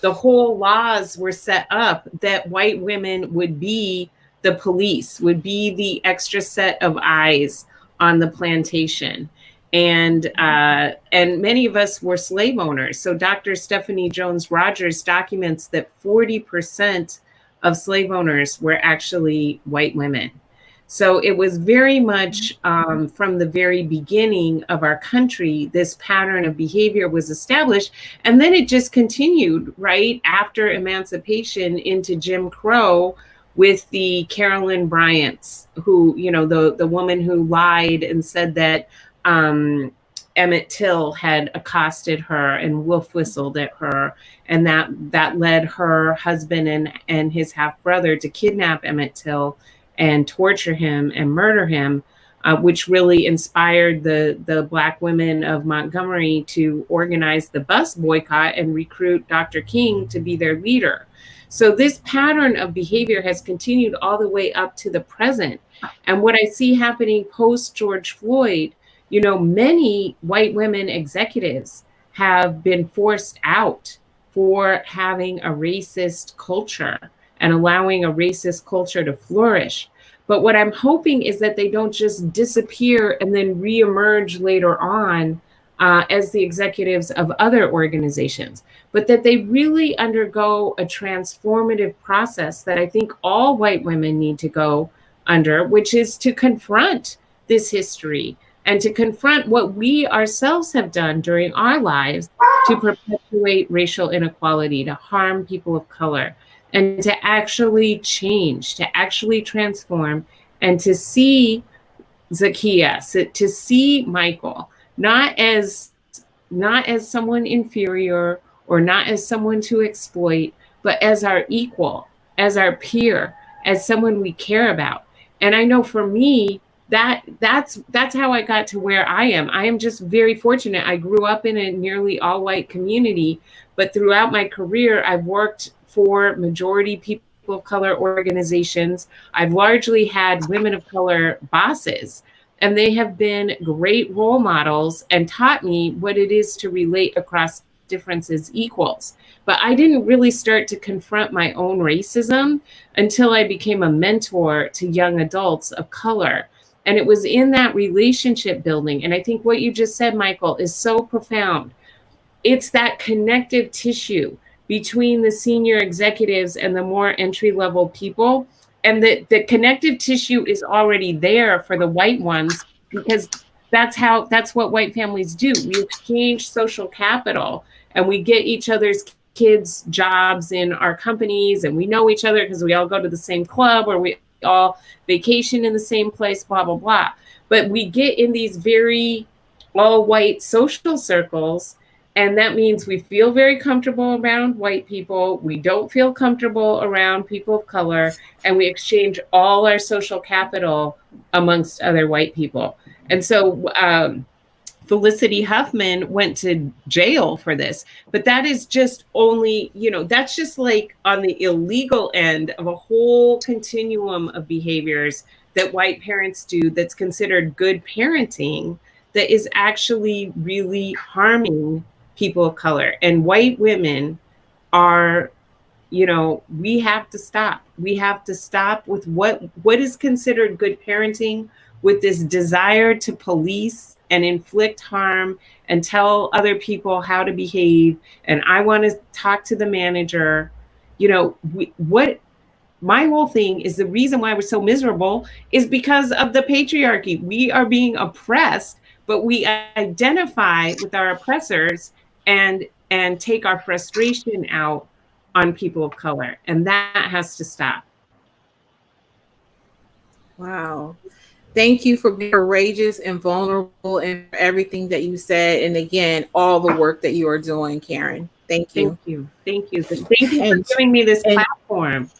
the whole laws were set up that white women would be the police, would be the extra set of eyes on the plantation. And many of us were slave owners. So Dr. Stephanie Jones Rogers documents that 40% of slave owners were actually white women. So it was very much from the very beginning of our country, this pattern of behavior was established. And then it just continued right after emancipation into Jim Crow with the Carolyn Bryants, who, the woman who lied and said that Emmett Till had accosted her and wolf whistled at her. And that led her husband and his half brother to kidnap Emmett Till and torture him and murder him, which really inspired the Black women of Montgomery to organize the bus boycott and recruit Dr. King to be their leader. So this pattern of behavior has continued all the way up to the present. And what I see happening post George Floyd, many white women executives have been forced out for having a racist culture and allowing a racist culture to flourish. But what I'm hoping is that they don't just disappear and then reemerge later on as the executives of other organizations, but that they really undergo a transformative process that I think all white women need to go under, which is to confront this history and to confront what we ourselves have done during our lives to perpetuate racial inequality, to harm people of color, and to actually change, to actually transform, and to see Zakiya, to see Michael, not as someone inferior or not as someone to exploit, but as our equal, as our peer, as someone we care about. And I know for me, that's how I got to where I am. I am just very fortunate. I grew up in a nearly all white community, but throughout my career, I've worked for majority people of color organizations. I've largely had women of color bosses, and they have been great role models and taught me what it is to relate across differences equals. But I didn't really start to confront my own racism until I became a mentor to young adults of color. And it was in that relationship building. And I think what you just said, Michael, is so profound. It's that connective tissue between the senior executives and the more entry level people. And the connective tissue is already there for the white ones, because that's what white families do. We exchange social capital and we get each other's kids jobs in our companies, and we know each other because we all go to the same club or we all vacation in the same place, blah, blah, blah. But we get in these very all white social circles. And that means we feel very comfortable around white people. We don't feel comfortable around people of color. And we exchange all our social capital amongst other white people. And so Felicity Huffman went to jail for this. But that is just only, that's just like on the illegal end of a whole continuum of behaviors that white parents do that's considered good parenting, that is actually really harming people of color. And white women are, we have to stop. We have to stop with what is considered good parenting, with this desire to police and inflict harm and tell other people how to behave. And I want to talk to the manager. My whole thing is, the reason why we're so miserable is because of the patriarchy. We are being oppressed, but we identify with our oppressors and take our frustration out on people of color. And that has to stop. Wow. Thank you for being courageous and vulnerable and for everything that you said. And again, all the work that you are doing, Karen. Thank you. Thank you. Thank you. Thank you for giving me this platform.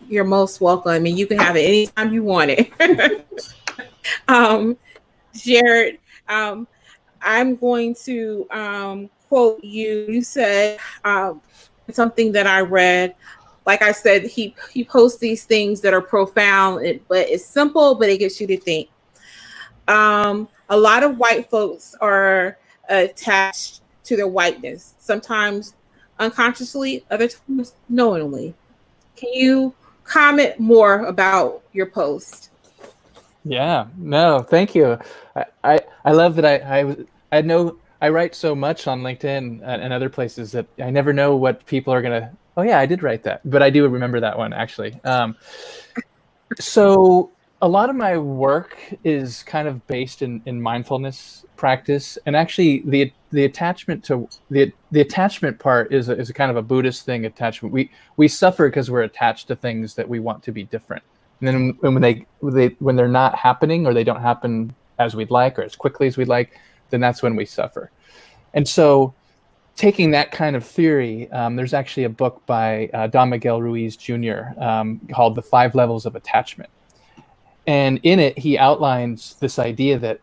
You're most welcome. And you can have it anytime you want it. Jared, I'm going to quote you. You said something that I read. Like I said, he posts these things that are profound, but it's simple, but it gets you to think. A lot of white folks are attached to their whiteness, sometimes unconsciously, other times knowingly. Can you comment more about your post? Yeah, no, thank you. I love that I write so much on LinkedIn and other places that I never know what people are gonna. Oh yeah, I did write that, but I do remember that one actually. So a lot of my work is kind of based in mindfulness practice, and actually the attachment to the attachment part is a kind of a Buddhist thing. Attachment. We suffer because we're attached to things that we want to be different, and then when they're not happening or they don't happen as we'd like or as quickly as we'd like, then that's when we suffer. And so, taking that kind of theory, there's actually a book by Don Miguel Ruiz Jr. Called The 5 Levels of Attachment. And in it, he outlines this idea that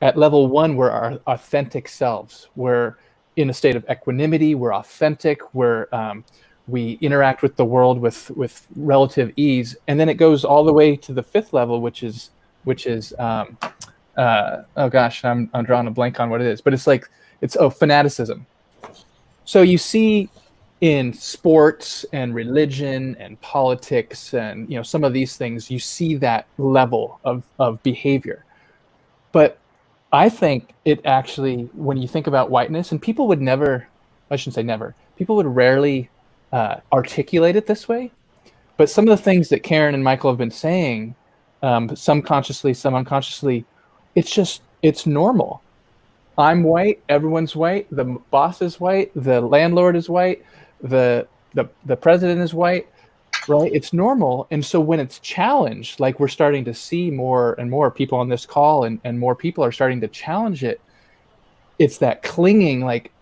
at level 1, we're our authentic selves. We're in a state of equanimity. We're authentic. We interact with the world with relative ease. And then it goes all the way to the 5th level, which is oh gosh, I'm drawing a blank on what it is. But it's fanaticism. So you see in sports and religion and politics and some of these things, you see that level of behavior. But I think it actually, when you think about whiteness, and people would never, I shouldn't say never, people would rarely articulate it this way. But some of the things that Karen and Michael have been saying, some consciously, some unconsciously, it's normal. I'm white, everyone's white, the boss is white, the landlord is white, the president is white, right? It's normal. And so when it's challenged, like we're starting to see more and more people on this call, and more people are starting to challenge it, it's that clinging, like,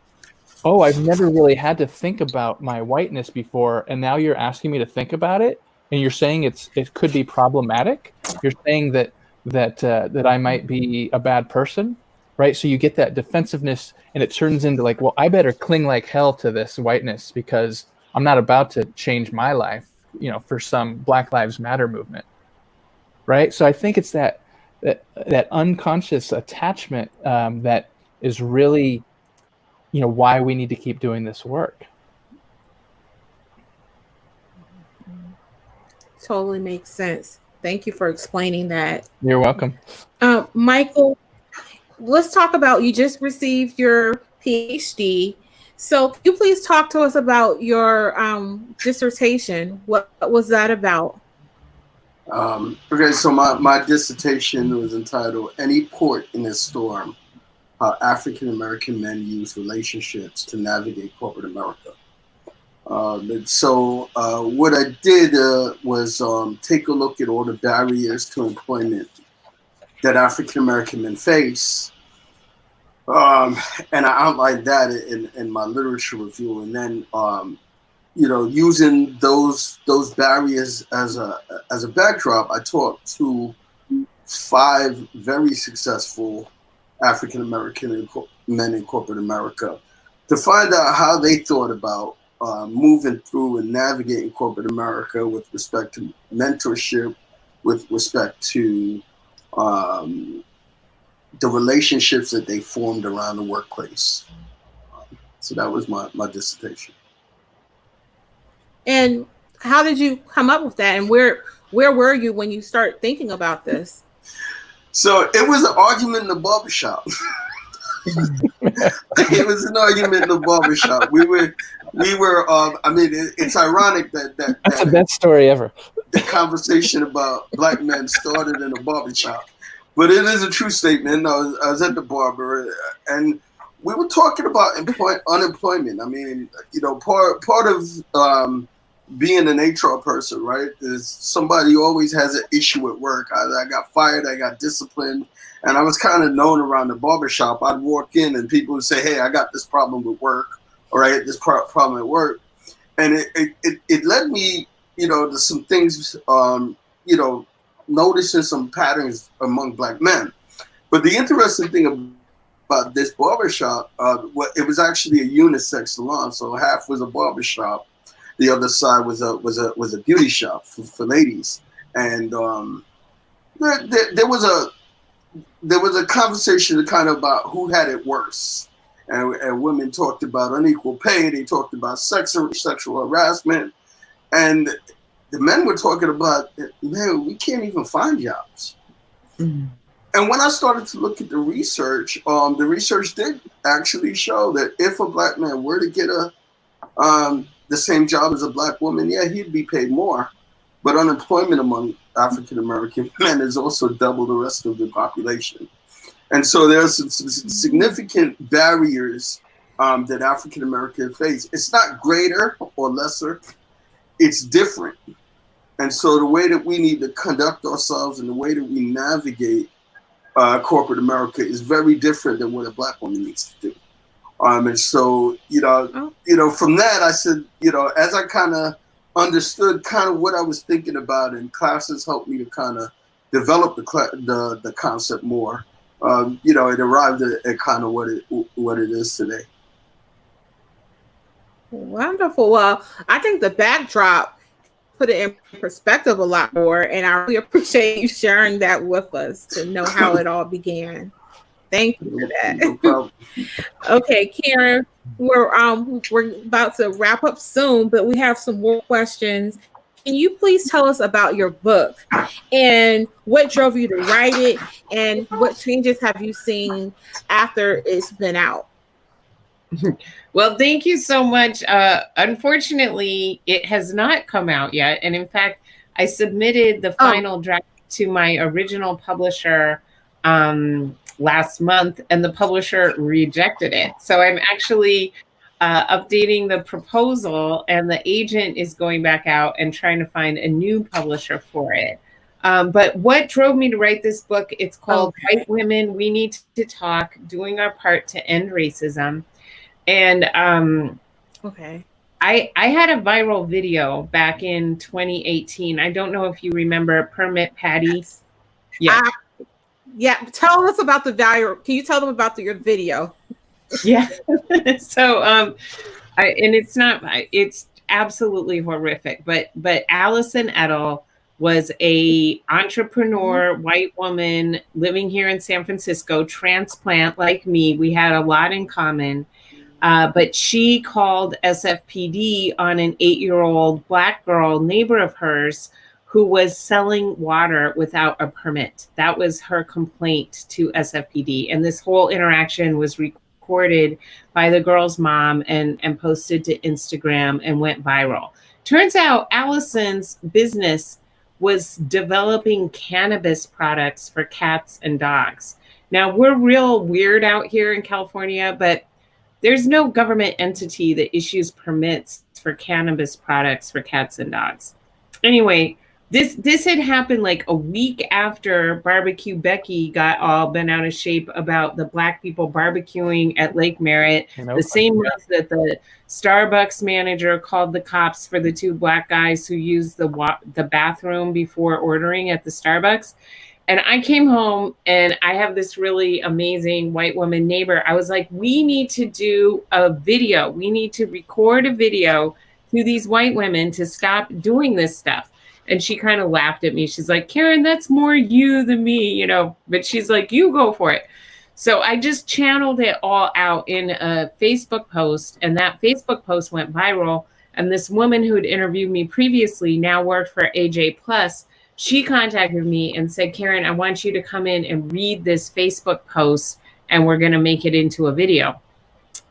oh, I've never really had to think about my whiteness before, and now you're asking me to think about it, and you're saying it could be problematic. You're saying that I might be a bad person, right? So you get that defensiveness, and it turns into like, well, I better cling like hell to this whiteness because I'm not about to change my life, for some Black Lives Matter movement, right? So I think it's that unconscious attachment that is really, why we need to keep doing this work. Totally makes sense. Thank you for explaining that. You're welcome. Michael, let's talk about, you just received your PhD. So can you please talk to us about your dissertation? What was that about? Okay, so my dissertation was entitled "Any Port in a Storm: How African American Men Use Relationships to Navigate Corporate America." So what I did was take a look at all the barriers to employment that African American men face, and I outlined that in my literature review, and then using those barriers as a backdrop, I talked to 5 very successful African American men in corporate America to find out how they thought about moving through and navigating corporate America with respect to mentorship, with respect to the relationships that they formed around the workplace. So that was my dissertation. And how did you come up with that? And where were you when you start thinking about this? So it was an argument in the barbershop. It was an argument in the barbershop. We were. I mean, it's ironic that's the best story ever. The conversation about Black men started in a barbershop, but it is a true statement. I was at the barber, and we were talking about unemployment. I mean, part of being an HR person, right, is somebody always has an issue at work. I got fired, I got disciplined, and I was kind of known around the barbershop. I'd walk in and people would say, "Hey, I got this problem with work," or "I had this problem at work," and it led me, to some things, noticing some patterns among Black men. But the interesting thing about this barbershop, it was actually a unisex salon, so half was a barbershop. The other side was a beauty shop for ladies, and there was a conversation kind of about who had it worse, and women talked about unequal pay. They talked about sexual harassment, and the men were talking about, man, we can't even find jobs. Mm-hmm. And when I started to look at the research did actually show that if a Black man were to get the same job as a Black woman, yeah, he'd be paid more. But unemployment among African American men is also double the rest of the population. And so there's some significant barriers that African Americans face. It's not greater or lesser, it's different. And so the way that we need to conduct ourselves and the way that we navigate corporate America is very different than what a Black woman needs to do. And so, from that, I said, as I kind of understood kind of what I was thinking about, and classes helped me to kind of develop the concept more. It arrived at kind of what it is today. Wonderful. Well, I think the backdrop put it in perspective a lot more, and I really appreciate you sharing that with us to know how it all began. Thank you for that. No problem. Okay, Karen, we're about to wrap up soon, but we have some more questions. Can you please tell us about your book and what drove you to write it, and what changes have you seen after it's been out? Well, thank you so much. Unfortunately, it has not come out yet. And in fact, I submitted the Oh, final draft to my original publisher last month, and the publisher rejected it. So I'm actually updating the proposal, and the agent is going back out and trying to find a new publisher for it. But what drove me to write this book? It's called okay. White Women, We Need to Talk, Doing Our Part to End Racism. And Okay. I had a viral video back in 2018. I don't know if you remember Permit Patty. Yes. Yeah. Yeah. Tell us about the value. Can you tell them about your video? Yeah. So and it's absolutely horrific, but Allison Edel was a entrepreneur, white woman living here in San Francisco, transplant like me. We had a lot in common. But she called SFPD on an 8-year-old Black girl, neighbor of hers, who was selling water without a permit. That was her complaint to SFPD. And this whole interaction was recorded by the girl's mom and posted to Instagram and went viral. Turns out Allison's business was developing cannabis products for cats and dogs. Now, we're real weird out here in California, but there's no government entity that issues permits for cannabis products for cats and dogs. Anyway, this had happened like a week after Barbecue Becky got all bent out of shape about the Black people barbecuing at Lake Merritt. The same month that the Starbucks manager called the cops for the 2 Black guys who used the bathroom before ordering at the Starbucks. And I came home, and I have this really amazing white woman neighbor. I was like, we need to do a video. We need to record a video to these white women to stop doing this stuff. And she kind of laughed at me. She's like, Karen, that's more you than me, you know, but she's like, you go for it. So I just channeled it all out in a Facebook post, and that Facebook post went viral. And this woman who had interviewed me previously now worked for AJ Plus. She contacted me and said, Karen, I want you to come in and read this Facebook post, and we're going to make it into a video.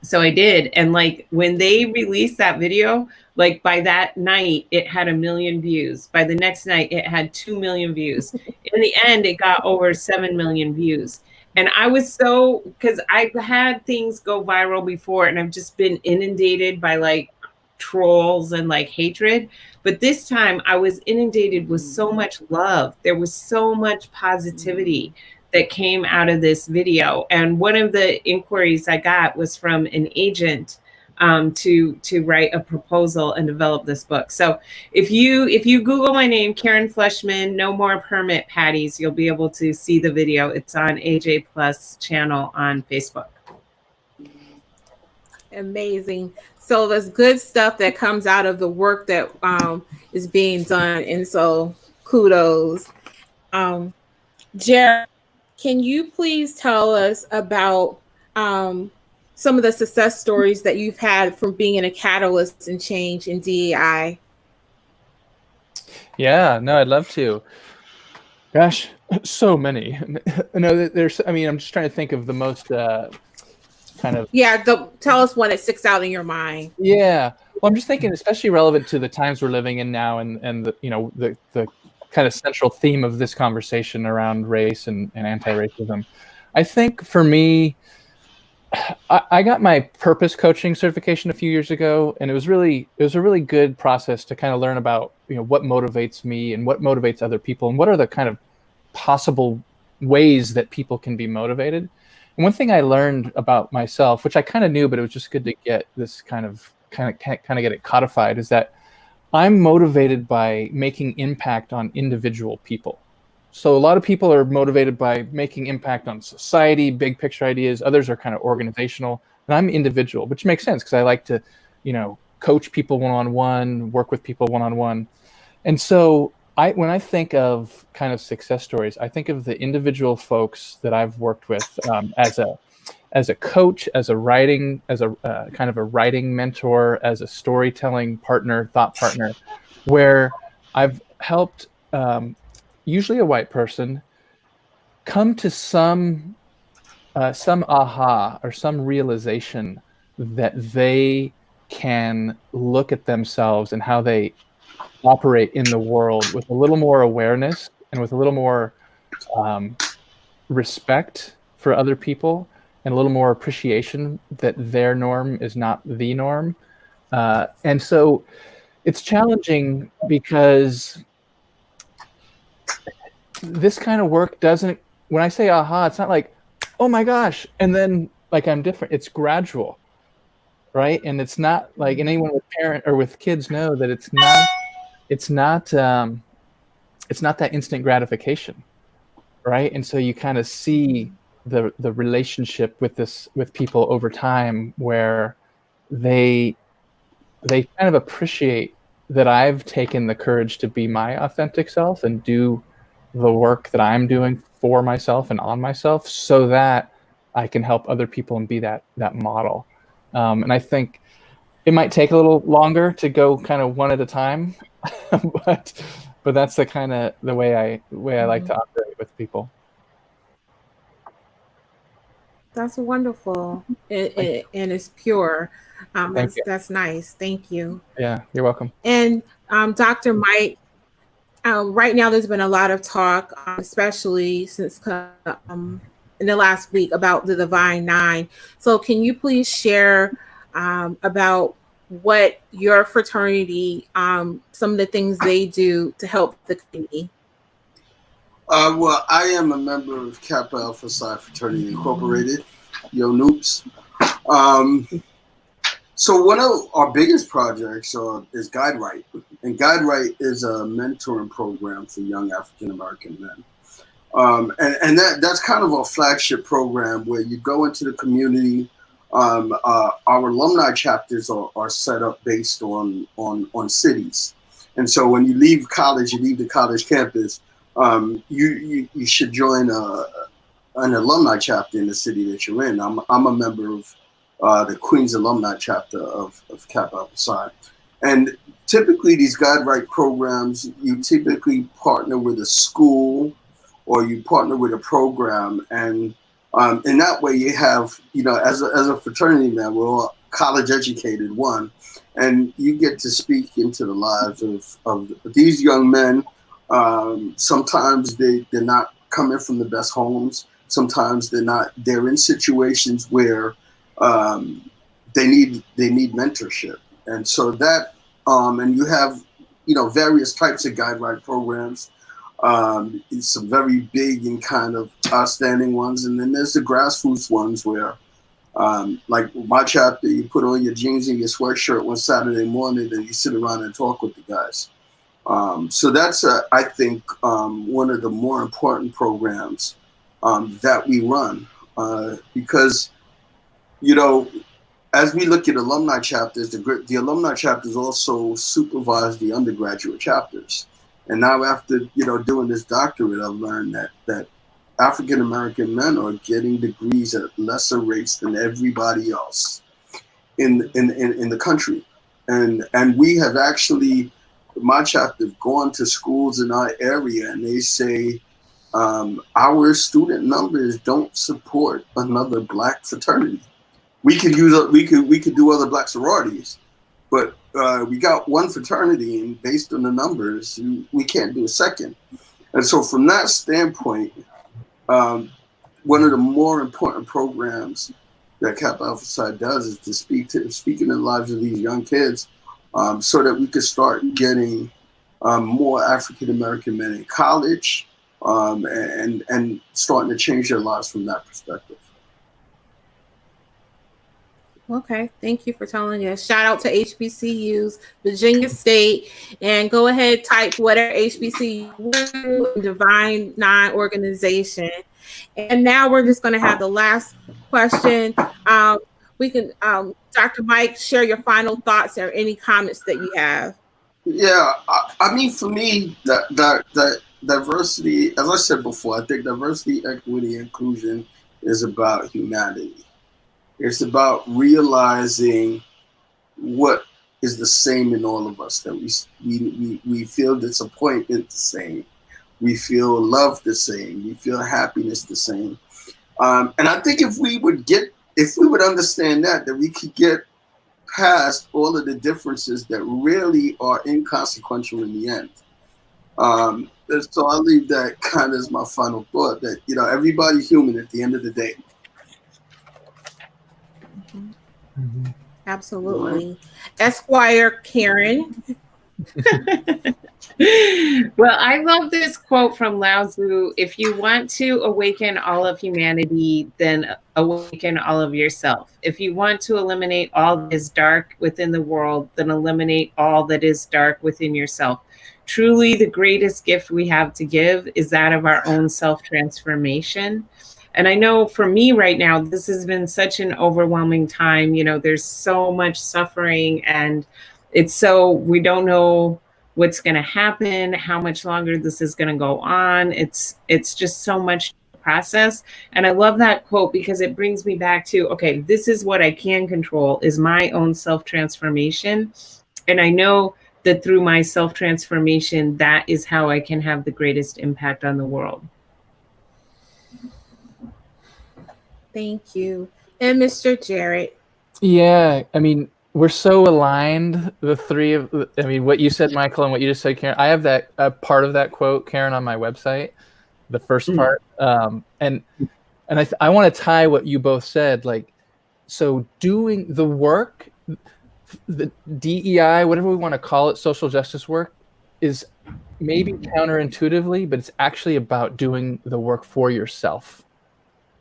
So I did. And like when they released that video, like by that night, it had 1 million views. By the next night, it had 2 million views. In the end, it got over 7 million views. And I was so, because I've had things go viral before, and I've just been inundated by like trolls and like hatred. But this time I was inundated with so much love. There was so much positivity that came out of this video. And one of the inquiries I got was from an agent to write a proposal and develop this book. So if you Google my name, Karen Fleshman, No More Permit Patties, you'll be able to see the video. It's on AJ Plus channel on Facebook. Amazing. So there's good stuff that comes out of the work that is being done, and so kudos. Jared, can you please tell us about some of the success stories that you've had from being a catalyst and change in DEI? Yeah, no, I'd love to. Gosh, so many. No, there's. I mean, I'm just trying to think of the most kind of. Yeah, tell us one that sticks out in your mind. Yeah, well, I'm just thinking, especially relevant to the times we're living in now, and the the kind of central theme of this conversation around race and anti-racism. I think for me, I got my purpose coaching certification a few years ago, and it was a really good process to kind of learn about what motivates me and what motivates other people, and what are the kind of possible ways that people can be motivated. And one thing I learned about myself, which I kind of knew, but it was just good to get this kind of get it codified, is that I'm motivated by making impact on individual people. So a lot of people are motivated by making impact on society, big picture ideas. Others are kind of organizational, and I'm individual, which makes sense because I like to, coach people one-on-one, work with people one-on-one. And so when I think of kind of success stories, I think of the individual folks that I've worked with as a coach, as a writing, as a kind of a writing mentor, as a storytelling partner, thought partner, where I've helped usually a white person come to some aha or some realization that they can look at themselves and how they operate in the world with a little more awareness and with a little more respect for other people and a little more appreciation that their norm is not the norm. And so it's challenging because this kind of work doesn't, when I say aha, it's not like, oh my gosh, and then like I'm different. It's gradual, right? And it's not like, and anyone with parent or with kids know that it's not that instant gratification, right? And so you kind of see the relationship with people over time where they kind of appreciate that I've taken the courage to be my authentic self and do the work that I'm doing for myself and on myself so that I can help other people and be that model. And I think it might take a little longer to go kind of one at a time, but that's the kind of the way I like to operate with people. That's wonderful. And it's pure. Thank you. That's nice. Thank you. Yeah, you're welcome. And Dr. Mike, right now there's been a lot of talk, especially since in the last week, about the Divine Nine. So can you please share about what your fraternity, some of the things they do to help the community? Well, I am a member of Kappa Alpha Psi Fraternity Incorporated, Yo Noops. So one of our biggest projects is Guide Right. And Guide Right is a mentoring program for young African American men. And that's kind of our flagship program where you go into the community. Our alumni chapters are set up based on cities. And so when you leave college, you leave the college campus, you should join an alumni chapter in the city that you're in. I'm a member of the Queens alumni chapter of Kappa Alpha Psi. And typically these Guide Right programs, you typically partner with a school or you partner with a program. And in that way you have, as a fraternity man, we're all college educated, one, and you get to speak into the lives of these young men. Sometimes they're not coming from the best homes. Sometimes they're in situations where they need mentorship. And so that, and you have, various types of Guide Right programs. Some very big and kind of outstanding ones. And then there's the grassroots ones where, like my chapter, you put on your jeans and your sweatshirt one Saturday morning and you sit around and talk with the guys. So that's, I think, one of the more important programs that we run because, as we look at alumni chapters, the alumni chapters also supervise the undergraduate chapters. And now after, doing this doctorate, I've learned that African-American men are getting degrees at lesser rates than everybody else in the country. And we have actually, my chapter, have gone to schools in our area and they say, our student numbers don't support another Black fraternity. We could do other Black sororities, but we got one fraternity, and based on the numbers, we can't do a second. And so, from that standpoint, one of the more important programs that Kappa Alpha Psi does is to speak in the lives of these young kids, so that we could start getting more African American men in college, and starting to change their lives from that perspective. Okay, thank you for telling us. Shout out to HBCUs, Virginia State, and go ahead, type whatever HBCU, Divine Nine organization. And now we're just going to have the last question. We can, Dr. Mike, share your final thoughts or any comments that you have. Yeah, I mean, for me, that diversity, as I said before, I think diversity, equity, inclusion is about humanity. It's about realizing what is the same in all of us. That we feel disappointment the same, we feel love the same, we feel happiness the same. And I think if we would understand that we could get past all of the differences that really are inconsequential in the end. And so I'll leave that kind of as my final thought that, everybody's human at the end of the day. Absolutely. Esquire Karen. Well, I love this quote from Lao Tzu. If you want to awaken all of humanity, then awaken all of yourself. If you want to eliminate all that is dark within the world, then eliminate all that is dark within yourself. Truly, the greatest gift we have to give is that of our own self transformation. And I know for me right now, this has been such an overwhelming time. There's so much suffering, and we don't know what's going to happen, how much longer this is going to go on. It's just so much to process. And I love that quote because it brings me back to, okay, this is what I can control, is my own self-transformation. And I know that through my self-transformation, that is how I can have the greatest impact on the world. Thank you. And Mr. Jared. Yeah, I mean, we're so aligned, the three of. I mean, what you said, Michael, and what you just said, Karen. I have that part of that quote, Karen, on my website, the first part, and I want to tie what you both said, like, so doing the work, the DEI, whatever we want to call it, social justice work, is maybe counterintuitively, but it's actually about doing the work for yourself.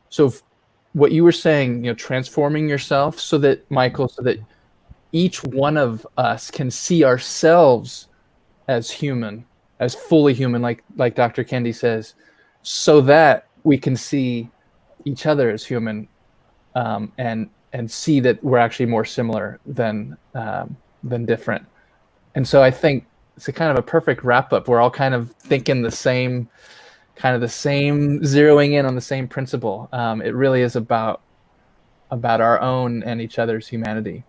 So what you were saying, transforming yourself so that, Michael, so that each one of us can see ourselves as human, as fully human, like Dr. Kendi says, so that we can see each other as human, and see that we're actually more similar than different. And so I think it's a kind of a perfect wrap up. We're all kind of thinking the same, zeroing in on the same principle. It really is about our own and each other's humanity.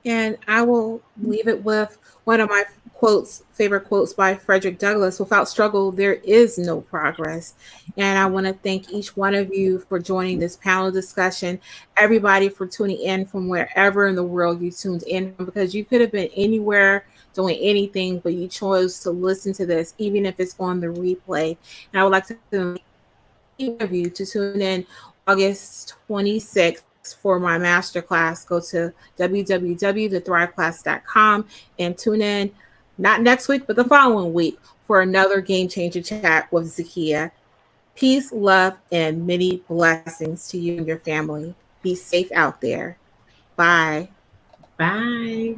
And I will leave it with one of my favorite quotes by Frederick Douglass: without struggle, there is no progress. And I want to thank each one of you for joining this panel discussion, everybody for tuning in from wherever in the world you tuned in from, because you could have been anywhere doing anything, but you chose to listen to this, even if it's on the replay. And I would like to invite each of you to tune in August 26th for my masterclass. Go to www.thethriveclass.com and tune in, not next week, but the following week, for another game changer chat with Zakiya. Peace, love, and many blessings to you and your family. Be safe out there. Bye. Bye.